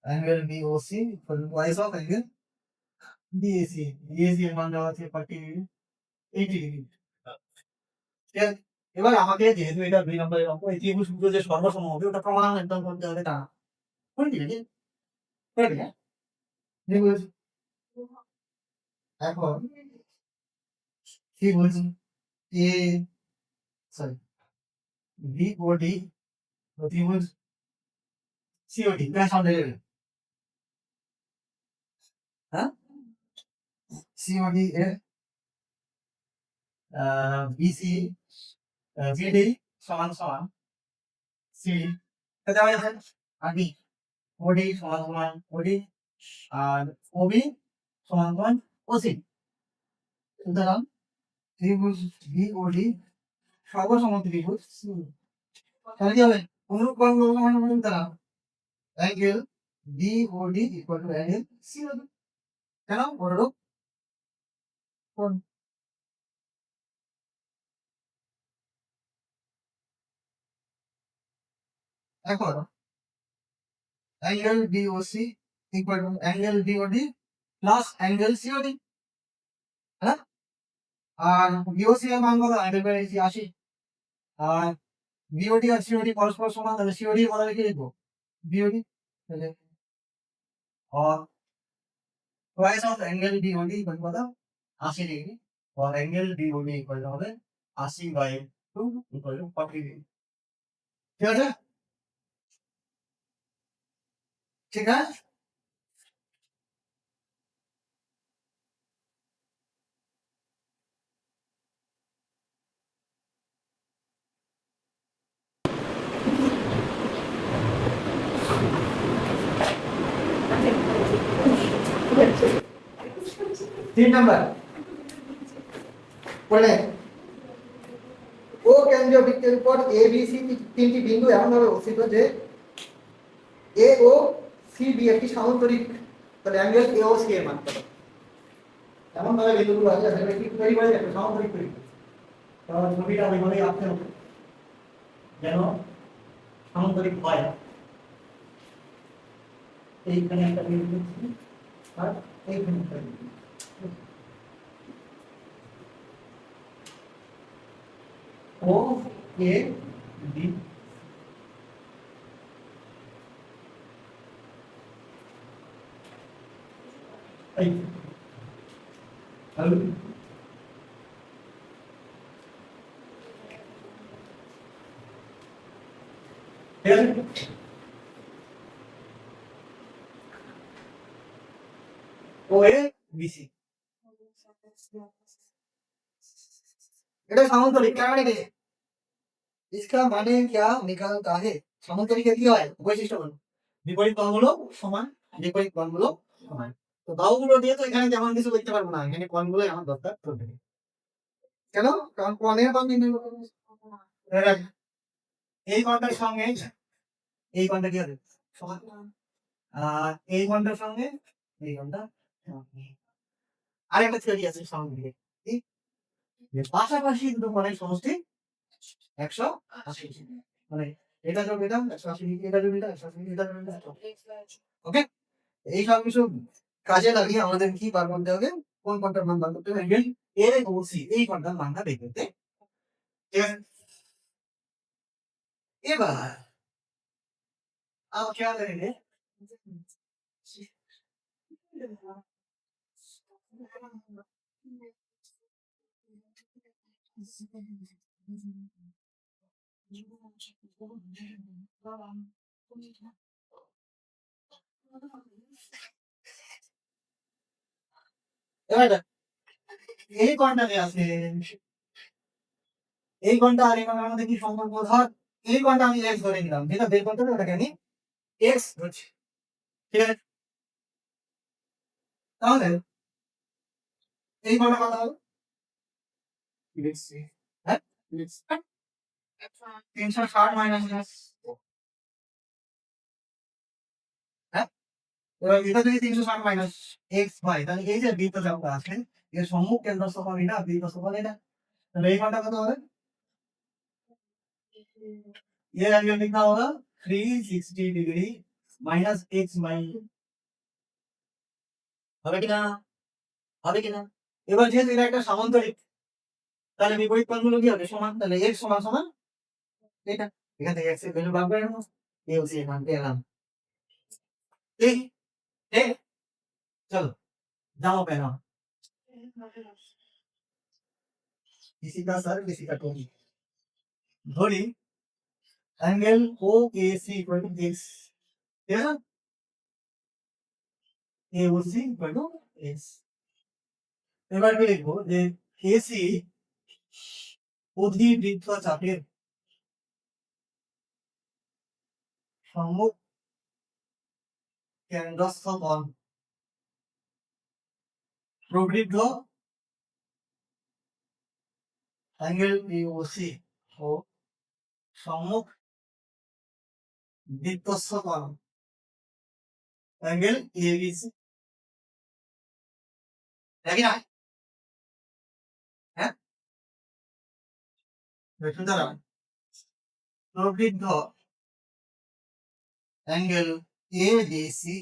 angle DOC twice of angle DAC DAC এর মান দেওয়া আছে 80 ডিগ্রি ঠিক আছে। এবার আমাকে যেহেতু এটা 2 নম্বরের অঙ্ক এই ত্রিভুজ সূত্র যে সর্বসম হবে ওটা প্রমাণ একদম করতে হবে তা করে দিলে করে দিলে ত্রিভুজ এখন ত্রিভুজ এ সরি বি ও ডি ত্রিভুজ সিওডি ব্যাস আমাদের হ্যাঁ সিওডি এর বিসি বিডি সমান সমান সিডি এটা দেওয়া যাবে আর বি ওডি সমান সমান ওডি আর ওবি সমান সমান ওসি সুতরাং ত্রিভুজ বি ও ডি সর্বসম ত্রিভুজ তাহলে কি হবে অনুরূপ কোণ মানে দ্বারা angle B O D equal to angle C হবে কেন অনুরূপ কোণ এখন angle DOC equal to angle DOD plus angle COD হ্যাঁ আর বিওসি এর মান কত অ্যাঙ্গেল পেয়েছি 80 আর বিওডি আর সিওডি পরস্পর সমান তাহলে সিওডি বলা লিখে লিখবো বিওডি তাহলে और twice of angle DOD equal কত 80 ডিগ্রি और angle DOD ইকুয়াল হবে 80/2 ইকুয়াল 40 ডিগ্রি ঠিক আছে ঠিক আছে তিন নাম্বার বলে ও কেন্দ্রীয় বৃত্তের উপর এ বি সি তিনটি বিন্দু এমনভাবে অবস্থিত যে এ ও সি বি একটি সামান্তরিক তাহলে অ্যাঙ্গেল এ ও সি এর মান কত এমনভাবে বিন্দুগুলো আছে যাতে কি তৈরি করে একটা সামান্তরিক তৈরি তাহলে ছবিটা ওইভাবেই আঁকতে হবে যেন সামান্তরিক হয় এইখানে একটা বিন্দু আর এইখানে একটা বিন্দু ও এ বি এই hello O A B C এটা সামান্তরিক কেন রেখে इसका माने क्या निकलता है সামান্তরিকের কি হয় বৈশিষ্ট্য হলো বিপরীত কোণগুলো সমান বিপরীত কোণগুলো সমান তো বাহুগুলো দিয়ে তো এখানে তেমন কিছু করতে পারবো না এখানে কোণগুলোই আমার দরকার পড়বে কেন কারণ কোণের মান নির্ণয় করতে হবে এই কোণটার সঙ্গে এই কোণটা কি হবে সমান আর এই কোণটার সঙ্গে এই কোণটা আরেকটা থিওরি আছে সঙ্গে পাশাপাশি দুটো কোণের সমষ্টি 180 মানে এটা যোগ এটা 180 ডিগ্রি এটা যোগ এটা 180 ডিগ্রি এটা যোগ এটা ওকে এই সব কিছু কাজে লাগিয়ে আমাদের কি বার করতে হবে, কোন কোনটার মান বার করতে হবে, অ্যাঙ্গেল এ ও সি এই কোনটার মানটা বের করতে হবে। ঠিক আছে? এবার आप क्या करेंगे, এবার দেখ, এই কোনটাকে আছে, এই কোনটা আর এই কোনটার মধ্যে কি সম্পর্ক, ধর এই কোনটা আমি এক্স ধরে নিলাম, যেটা বের করতে হবে ওটাকে আমি এক্স ধরছি। ঠিক আছে? তাহলে এই কোনটা কত হবে, হ্যাঁ 360 মাইনাস, হ্যাঁ এবার এটা যদি 360 মাইনাস এক্স হয় তাহলে এই যে বৃত্ত চাপটা আছে এর সম্মুখ কেন্দ্রস্থ হবে এটা, বৃত্তস্থ হবে এটা, তাহলে এই কোনটা কত হবে, ये एंगल कितना होगा 360 डिग्री माइनस एक्स माइनस, হবে কিনা, হবে কিনা। এবার যেহেতু এটা একটা সামান্তরিক তাহলে বিপরীত কোণগুলো কি হবে, সমান, তাহলে x সমান সমান এটা, এখান থেকে x এর ভ্যালু বার করে নেবো, এই হচ্ছে এখান পেলাম। ঠিক ঠিক, চলো जाओ पहना किसी का सर किसी का टोपी, ধরি angle O A C equal to x, ঠিক আছে, A O C equal to x. এবার আমি লিখবো যে এসি অধিবৃত্ত চাপের সম্মুখ কেন্দ্রস্থ কোণ প্রবৃদ্ধ অ্যাঙ্গেল পিওসি ও সম্মুখ বৃত্তস্থ কোণ অ্যাঙ্গেল এবিসি, দেখি না, হ্যাঁ সুতরাং প্রবৃদ্ধ angle ABC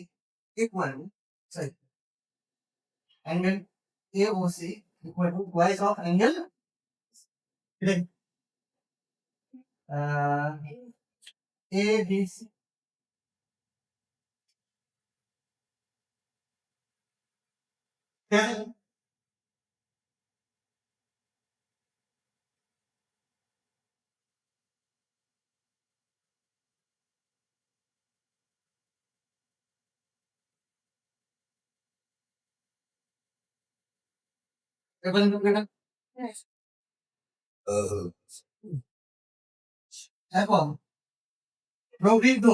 equal to, sorry, angle AOC equal to twice of angle ABC. ঠিক আছে? এবার এটা এখন প্রবৃদ্ধ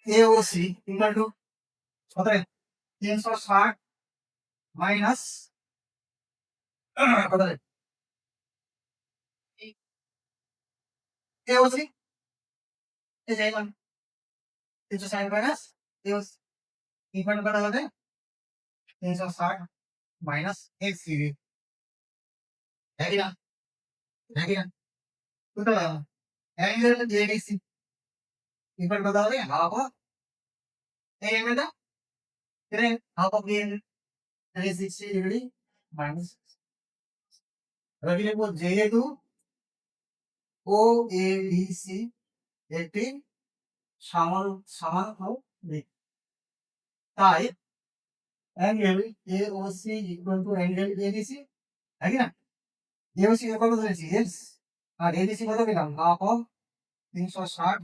এওসি ইকুয়াল টু কত, 360 মাইনাস কত, এওসি এই যে 360 মাইনাস এওসি ইকুয়াল টু কত হবে, 360 মাইনাস এক্স ডিগ্রি, দেখি না, দেখি না, সুতরাং অ্যাঙ্গেল এবিসি ইকুয়াল কত হবে, হাফ অফ এই অ্যাঙ্গেলটা, এটা হাফ অফ এই 360 ডিগ্রি মাইনাস, এবার কি লিখবো, যেহেতু ও এ বি সি একটি সমান্তরাল বৃত্ত তাই angle AOC equal to angle ABC, তাই না, এওসি কত ধরেছি এক্স আর এবিসি কত পেলাম, হাফ অফ 360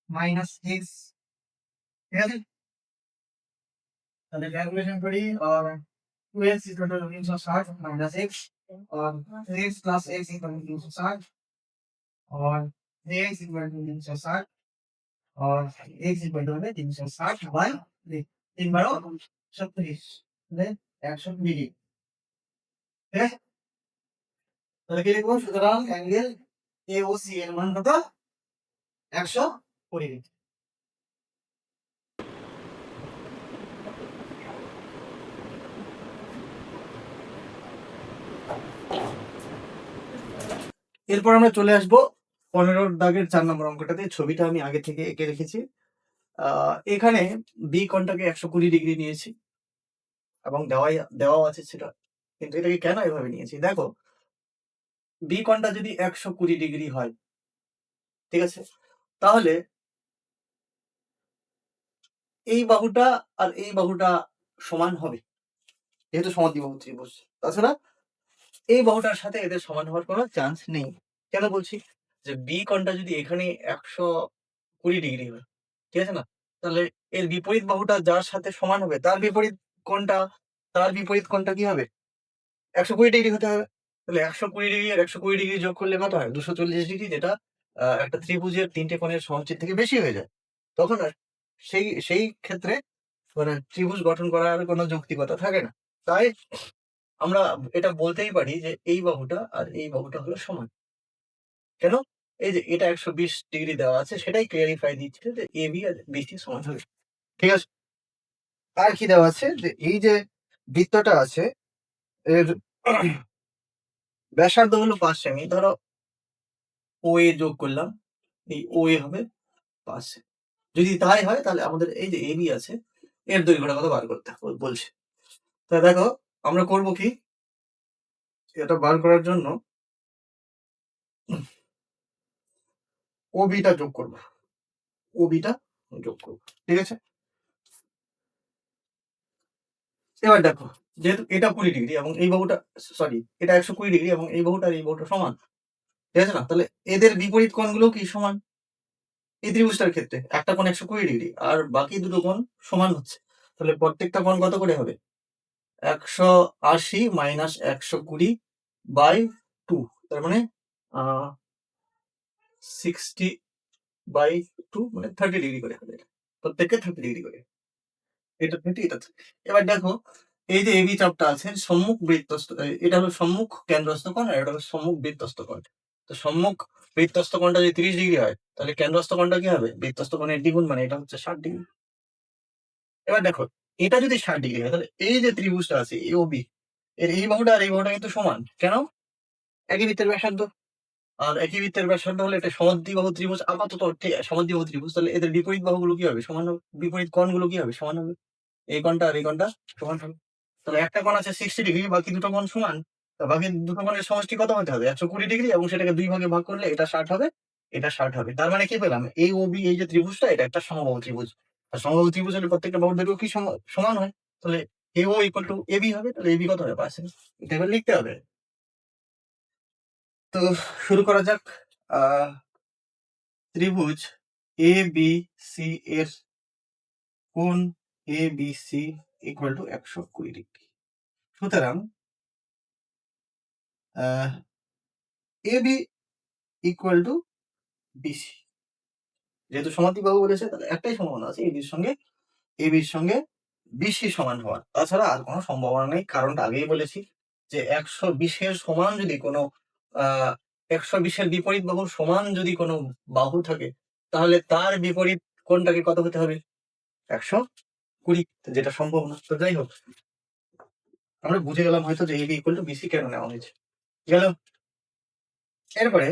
মাইনাস এক্স। ঠিক আছে, তাহলে ক্যালকুলেশন করি, আর 2x equal to 360 minus x और 3x plus x equal to 360 और 3x इक्वल टू 360 और x इक्वल टू 360 बाय 3 बारो 36 মানে 100 ডিগ্রি। ঠিক আছে, তাহলে কি লিখবো, সুতরাং অ্যাঙ্গেল এওসি এর মান কত, 120 ডিগ্রি। এরপর আমরা চলে আসবো 15 দাগের 4 নম্বর অঙ্কটাতে, ছবিটা আমি আগে থেকে এঁকে রেখেছি, এখানে বি কোণটাকে 120 ডিগ্রি নিয়েছি এবং দেওয়াও আছে সেটা, কিন্তু এটাকে কেন এভাবে নিয়েছি দেখো, বি কোণটা যদি 120 ডিগ্রি হয়, ঠিক আছে, তাহলে এই বাহুটা আর এই বাহুটা সমান হবে, যেহেতু সমদ্বিবাহু ত্রিভুজ। তাছাড়া এই বাহুটার সাথে এদের সমান হওয়ার কোনো চান্স নেই। কেন বলছি, যে বি কোণটা যদি এখানে 120 ডিগ্রি হয়, ঠিক আছে না, তাহলে এর বিপরীত বাহুটা যার সাথে সমান হবে তার বিপরীত কোণটা কি হবে, 120 ডিগ্রি হতে হবে। তাহলে 120 ডিগ্রি আর 120 ডিগ্রি যোগ করলে কত হয়, 240 ডিগ্রি, যেটা একটা ত্রিভুজের 3টে কোণের সমষ্টির থেকে বেশি হয়ে যায়। তখন আর সেই ক্ষেত্রে মানে ত্রিভুজ গঠন করার কোনো যৌক্তিকতা থাকে না। তাই আমরা এটা বলতেই পারি যে এই বাহুটা আর এই বাহুটা হলো সমান। কেন, এই যে এটা 120 ডিগ্রি দেওয়া আছে, সেটাই ক্লিয়ারিফাই দিচ্ছে যে এ বি আর বিসি সমান হবে। ঠিক আছে, আর কি দেওয়া আছে, যে এই যে বৃত্তটা আছে এর ব্যাসার্ধ হলো 5 সেমি, ধরো ও এ যোগ করলাম, এই ও এ হবে 5 সেমি। যদি তাই হয় তাহলে আমাদের এই যে এ বি আছে এর দৈর্ঘ্যটা কত বার করতে হবে বলছে। তা দেখো আমরা করব কি, এটা বার করার জন্য ও বিটা যোগ করব, ও বিটা যোগ করব, ঠিক আছে। এবার দেখো, যেহেতু এটা 20 ডিগ্রি এবং এই বাহুটা, সরি, এটা 120 ডিগ্রি এবং এই বাহুটা আর এই বাহুটা সমান, ঠিক আছে না, তাহলে এদের বিপরীত কোণগুলো কি সমান। এই ত্রিভুজটার ক্ষেত্রে একটা কোণ 120 ডিগ্রি আর বাকি দুটো কোণ সমান হচ্ছে, তাহলে প্রত্যেকটা কোণ কত করে হবে, 180 মাইনাস 120/2, তার মানে 60/2 মানে 30 ডিগ্রি করে হবে, প্রত্যেককে 30 ডিগ্রি করে, এটা 30, এটা 30। এবার দেখো, এই যে এবি চাপটা আছে সম্মুখ বৃত্তস্থ, এটা হলো সম্মুখ কেন্দ্রস্থ কোণ আর এটা হলো সম্মুখ বৃত্তস্থ কোণ। তো সম্মুখ বৃত্তস্থ কোণটা যদি 30 ডিগ্রি হয়, তাহলে কেন্দ্রস্থ কোণটা কি হবে, বৃত্তস্থ কোণের দ্বিগুণ, মানে এটা হচ্ছে 60 ডিগ্রি। এবার দেখো, এটা যদি 60 ডিগ্রি হয়, তাহলে এই যে ত্রিভুজটা আছে এ ও বি, এর এই বাহুটা আর এই বাহুটা কিন্তু সমান। কেন, একই বৃত্তের ব্যাসার্ধ, আর একই বৃত্তের ব্যাসার্ধ হলে এটা সমদ্বিবাহু ত্রিভুজ, আপাতত ঠিক সমদ্বিবাহু ত্রিভুজ, তাহলে এদের বিপরীত বাহুগুলো কি হবে, সমান হবে, বিপরীত কোণগুলো কি হবে, সমান হবে, এই কোণটা আর এই কোণটা সমান হবে। তাহলে একটা কোণ আছে 60 ডিগ্রি, বাকি দুটো কোণ সমান, তা বাকি দুটো কোণের সমষ্টি কত হতে হবে, 120 ডিগ্রি, এবং সেটাকে 2 ভাগে ভাগ করলে এটা 60 হবে, এটা 60 হবে। তার মানে কি পেলাম, এই ও বি, এই যে ত্রিভুজটা, এটা একটা সমবাহু ত্রিভুজ, আর সমবাহু ত্রিভুজ হলে প্রত্যেকটা বাহুর দৈর্ঘ্য কি সমান হয়, তাহলে এ ও ইকুয়াল টু এ বি হবে, তাহলে এ বি কত হবে, 5 সেমি। এটা এবার লিখতে হবে। তো শুরু করা যাক। আহ ত্রিভুজ এ বি সি এর কোণ A B C equal to 120 degree. সুতরাং A B equal to BC, যেহেতু সমদ্বিবাহু বলেছে তাহলে একটাই সম্ভাবনা আছে এবির সঙ্গে বিসি সমান হওয়ার, তাছাড়া আর কোনো সম্ভাবনা নেই। কারণটা আগেই বলেছি যে 120-এর সমান যদি কোনো 120-এর বিপরীত বাহুর সমান যদি কোনো বাহু থাকে, তাহলে তার বিপরীত কোণটাকে কত হতে হবে, 120, যেটা সম্ভব না। তো যাই হোক, আমরা বুঝে গেলাম হয়তো যে এবি ইকুয়াল টু বিসি কেন নেওয়া হয়েছে, গেল। এরপরে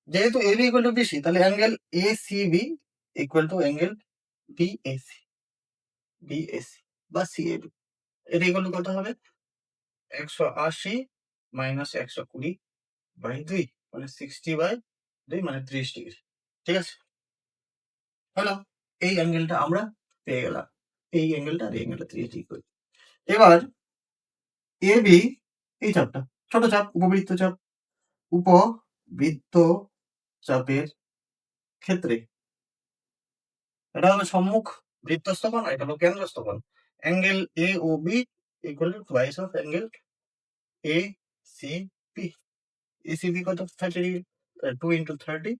যেহেতু এবি ইকুয়াল টু বিসি, তাহলে angle A C B equal to angle BAC, বা সিএবি, এটা ইকুয়াল টু কত হবে, 180 মাইনাস 120/2, মানে 60/2 মানে 30 ডিগ্রি, ঠিক আছে। হলো, এই অ্যাঙ্গেলটা আমরা পেয়ে গেলাম, এই অ্যাঙ্গেলটা আর এই অ্যাঙ্গেলটা 30 ডিগ্রি। এবার এ বি, এই চাপটা ছোট চাপ, উপবৃত্ত চাপ, উপবৃত্ত চাপের ক্ষেত্রে এটা হলো সম্মুখ বৃত্তস্থ কোণ, এটা হলো কেন্দ্রস্থ কোণ। Angle A O B equal to twice of angle A C B. ACB কত, 30 ডিগ্রি, 2 ইন্টু 30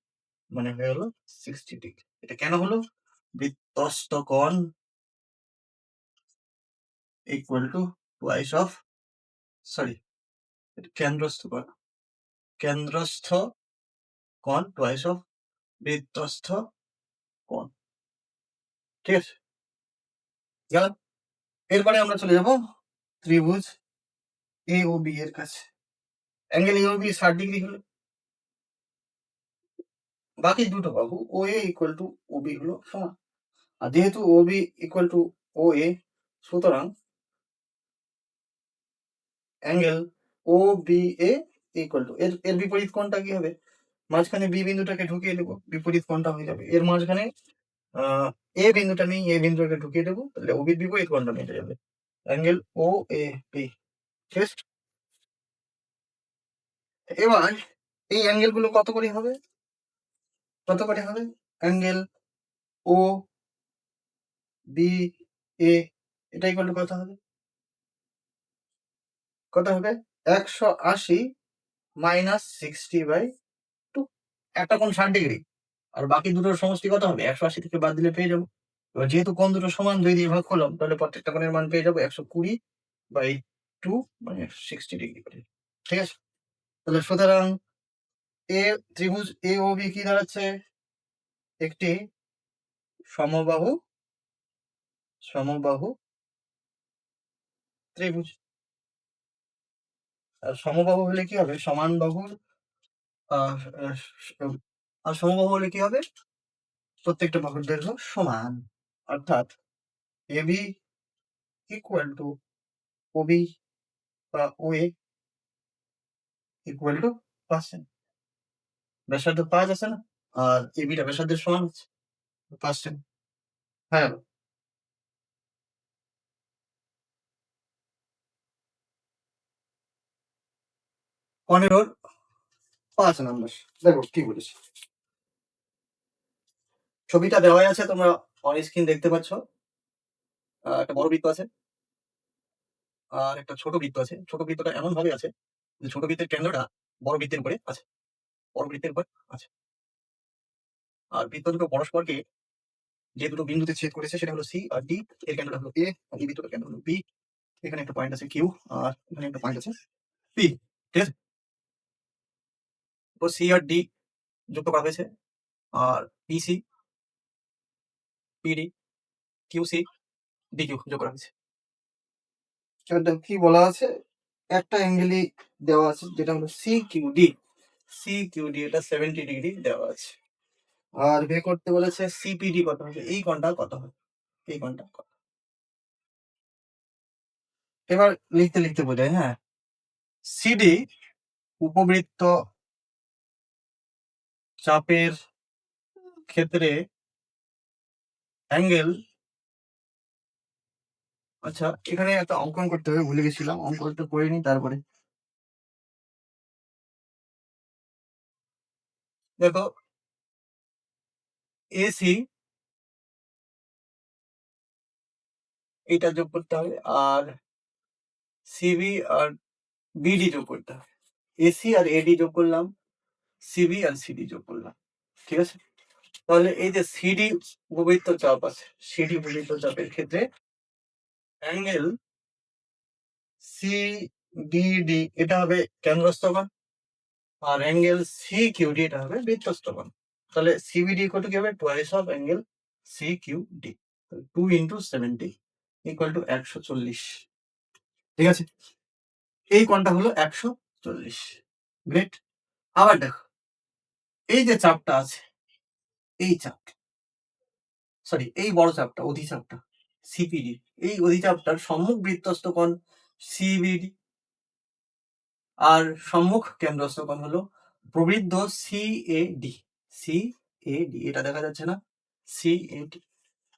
মানে হয়ে গেল 60 ডিগ্রি। এটা কেন হলো, বৃত্তস্থ কোণ equal to twice of, sorry, কেন্দ্রস্থ কোণ টুয়াইস অফ বৃত্তস্থ কোণ, ঠিক আছে, গেল। এরপরে আমরা চলে যাব ত্রিভুজ এ ও বি এর কাছে। Angle A O B 60 degree হলে বাকি দুটো বাহু O A equal to O B হলো সমান। আর যেহেতু O B equal to O A, সুতরাং angle O B A equal to এর বিপরীত কোণটা কি হবে? মাঝখানে বি বিন্দুটাকে ঢুকিয়ে দেবো, বিপরীত কোণটা হয়ে যাবে। এর মাঝখানে এ বিন্দুটা নেই, এ বিন্দুটাকে ঢুকিয়ে দেবো, তাহলে ও বির বিপরীত কোণটা মিটে যাবে, অ্যাঙ্গেল ও এ বি। ঠিক আছে, এবার এই অ্যাঙ্গেল গুলো কত করে হবে? কত করে হবে? অ্যাঙ্গেল ও বি এ, এটা ইকুয়াল টু কত হবে? কত হবে? 180 মাইনাস 60/2। একটা কোণ 60 ডিগ্রি, আর বাকি দুটোর সমষ্টি কত হবে? 180 থেকে বাদ দিলে পেয়ে যাবো। এবার যেহেতু কোণ দুটো সমান, 2 দিয়ে ভাগ করলাম, তাহলে প্রত্যেকটা কোণের মান পেয়ে যাবো 120/2 মানে 60 ডিগ্রি করে। ঠিক আছে, তাহলে সুতরাং এ ত্রিভুজ এ ও বি কি দাঁড়াচ্ছে? একটি সমবাহু সমবাহু ত্রিভুজ। আর সমবাহু হলে কি হবে? সমান বাহুর আহ, আহ, আর সমবাহু হলে কি হবে? প্রত্যেকটা বাহুর দৈর্ঘ্য সমান, অর্থাৎ A B equal to O B বা ও এ ইকুয়াল টু 5 ব্যাসার্ধ 5 আছে না, আর এ বিটা ব্যাসার্ধের সমান আছে 5। হ্যাঁ, 15-5 নম্বর। দেখো কি বলেছি, ছবিটা দেওয়াই আছে, তোমরা অন স্ক্রিন দেখতে পাচ্ছ। একটা বড় বৃত্ত আছে আর একটা ছোট বৃত্ত আছে। ছোট বৃত্তটা এমন ভাবে আছে যে ছোট বৃত্তের কেন্দ্রটা বড় বৃত্তের উপরে আছে, বড় বৃত্তের উপর আছে। আর বৃত্ত দুটো পরস্পরকে যে দুটো বিন্দুতে ছেদ করেছে সেটা হলো সি আর ডি, এর কেন্দ্রটা হলো এ, আর এই বৃত্তটার কেন্দ্র হলো বি। এখানে একটা পয়েন্ট আছে কিউ, আর এখানে একটা পয়েন্ট আছে পি। ঠিক আছে, তো সি আর ডি যুক্ত করা হয়েছে, আর পিসি পিডি কিউসি ডিকিউ যোগ করা হয়েছে। কি বলা আছে? একটা অ্যাঙ্গেলই দেওয়া আছে যেটা হলো C Q D. C Q D এটা 70 ডিগ্রি দেওয়া আছে। আর বের করতে বলেছে সিপিডি কত হবে, এই কোণটা কত হবে, এই কোণটা কত। এবার লিখতে লিখতে বোঝায়। হ্যাঁ, সিডি উপবৃত্ত চাপের ক্ষেত্রে অ্যাঙ্গেল। আচ্ছা, এখানে একটা অঙ্কন করতে হবে, ভুলে গেছিলাম, অঙ্কনটা করে নি তারপরে। দেখো, এসি এটা যোগ করতে হবে, আর সিবি আর বিডি যোগ করতে হবে। এসি আর এডি যোগ করলাম, সিবি আর সিডি যোগ করলাম। ঠিক আছে, তাহলে এই যে সিডি উপবৃত্ত চাপ আছে, সিডি উপবৃত্ত চাপের ক্ষেত্রে অ্যাঙ্গেল সিবিডি এটা হবে কেন্দ্রস্থ কোণ, আর অ্যাঙ্গেল সিকিউডি এটা হবে বৃত্তস্থ কোণ। তাহলে সিবিডি কত কি হবে? Twice of angle সিকিউডি, 2 × 70 equal to 140। ঠিক আছে, এই কোণটা হলো 140। গ্রেট। আবার দেখো, এই যে চাপটা আছে, এই চাপ, সরি এই বড় চাপটা, অধিচাপটা সিপিডি, এই অধিচাপটার সম্মুখ বৃত্তস্থ কোণ সিবিডি, আর সম্মুখ কেন্দ্রস্থ কোণ হলো প্রবৃদ্ধ সিএডি। সিএডি এটা দেখা যাচ্ছে না, সিএডি।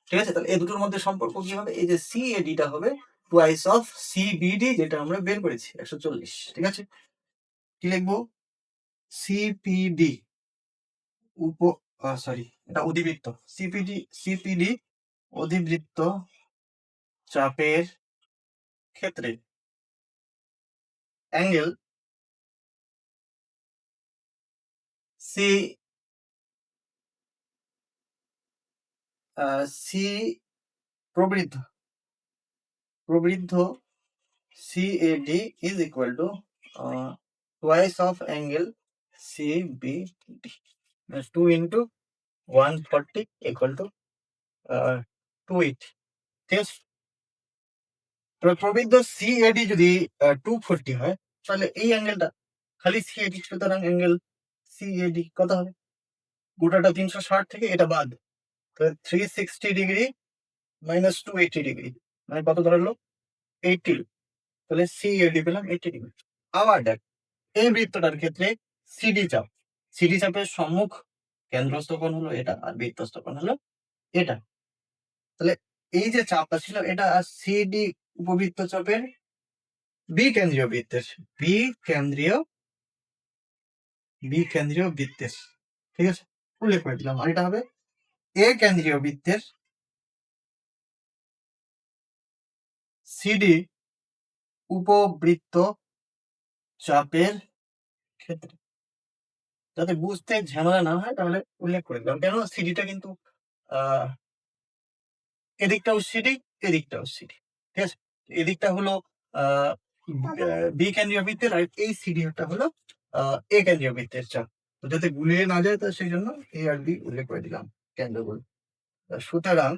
ঠিক আছে, তাহলে এই দুটোর মধ্যে সম্পর্ক কি হবে? এই যে সিএডিটা হবে টুয়াইস অফ সিবিডি, যেটা আমরা বের করেছি 140। ঠিক আছে, কি লিখবো? সিপিডি সরি এটা অধিবৃত্ত, সিপিডি অধিবৃত্ত চাপের ক্ষেত্রে অ্যাঙ্গেল সি সি প্রবৃদ্ধ প্রবৃদ্ধ CAD is equal to twice of angle CBD, 2 × 140 equal to 280। ঠিক আছে, তবে প্রবৃদ্ধ সিএডি যদি 240 হয়, তাহলে এই অ্যাঙ্গেলটা খালি সিএডি, সুতরাং অ্যাঙ্গেল সিএডি কত হবে? গোটাটা 360 থেকে এটা বাদ, তাহলে 360 ডিগ্রি মাইনাস 280 ডিগ্রি মানে কত দাঁড়ালো 80, তাহলে সিএডি পেলাম 80 ডিগ্রি। আবার দেখ এই বৃত্তটার ক্ষেত্রে সিডি চাপের সম্মুখ কেন্দ্রস্থ কোণ হলো এটা আর বৃত্তস্থ কোণ হলো এটা। তাহলে এই যে চাপটা ছিল এটা সিডি উপবৃত্ত চাপের বি কেন্দ্রীয় বৃত্তের, ঠিক আছে, উল্লেখ করে দিলাম। আর এটা হবে এ কেন্দ্রীয় বৃত্তের সিডি উপবৃত্ত চাপের ক্ষেত্রে। যাতে বুঝতে ঝামেলা না হয় তাহলে উল্লেখ করে দিলাম, কেন সিডিটা কিন্তু এদিকটাও সিডি এদিকটাও সিডি, ঠিক আছে। এদিকটা হলো বি কেন্দ্রীয় বৃত্তের আর এই সিডিটা হলো এ কেন্দ্রীয় বৃত্তের চাপ। তো যাতে গুলিয়ে না যায় তো সেই জন্য এ আর বি উল্লেখ করে দিলাম কেন্দ্রগুলো। সুতরাং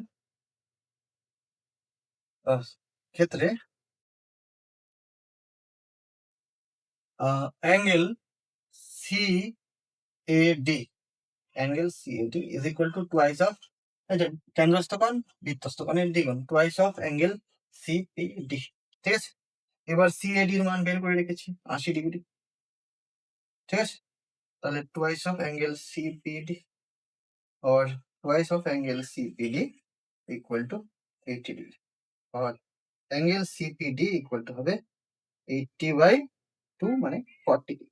ক্ষেত্রে angle C A D is equal to twice of কেন্দ্রস্থ কোণ বৃত্তস্থ কোণের দ্বিগুণ twice of অ্যাঙ্গেল CAD, ঠিক আছে। এবার CAD এর মান বের করে রেখেছি 80 ডিগ্রি, ঠিক আছে। তাহলে twice of angle CPD or twice of angle CPD equal to 80 degree, or angle CPD equal to হবে 80/2 মানে 40 degree.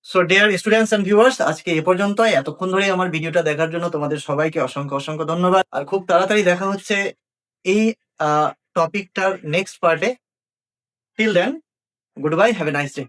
So dear students and viewers, আজকে এ পর্যন্তই। এতক্ষণ ধরে আমার ভিডিওটা দেখার জন্য তোমাদের সবাইকে অসংখ্য অসংখ্য ধন্যবাদ। আর খুব তাড়াতাড়ি দেখা হচ্ছে এই টপিকটার নেক্সট পার্টে। Till then, goodbye, have a nice day.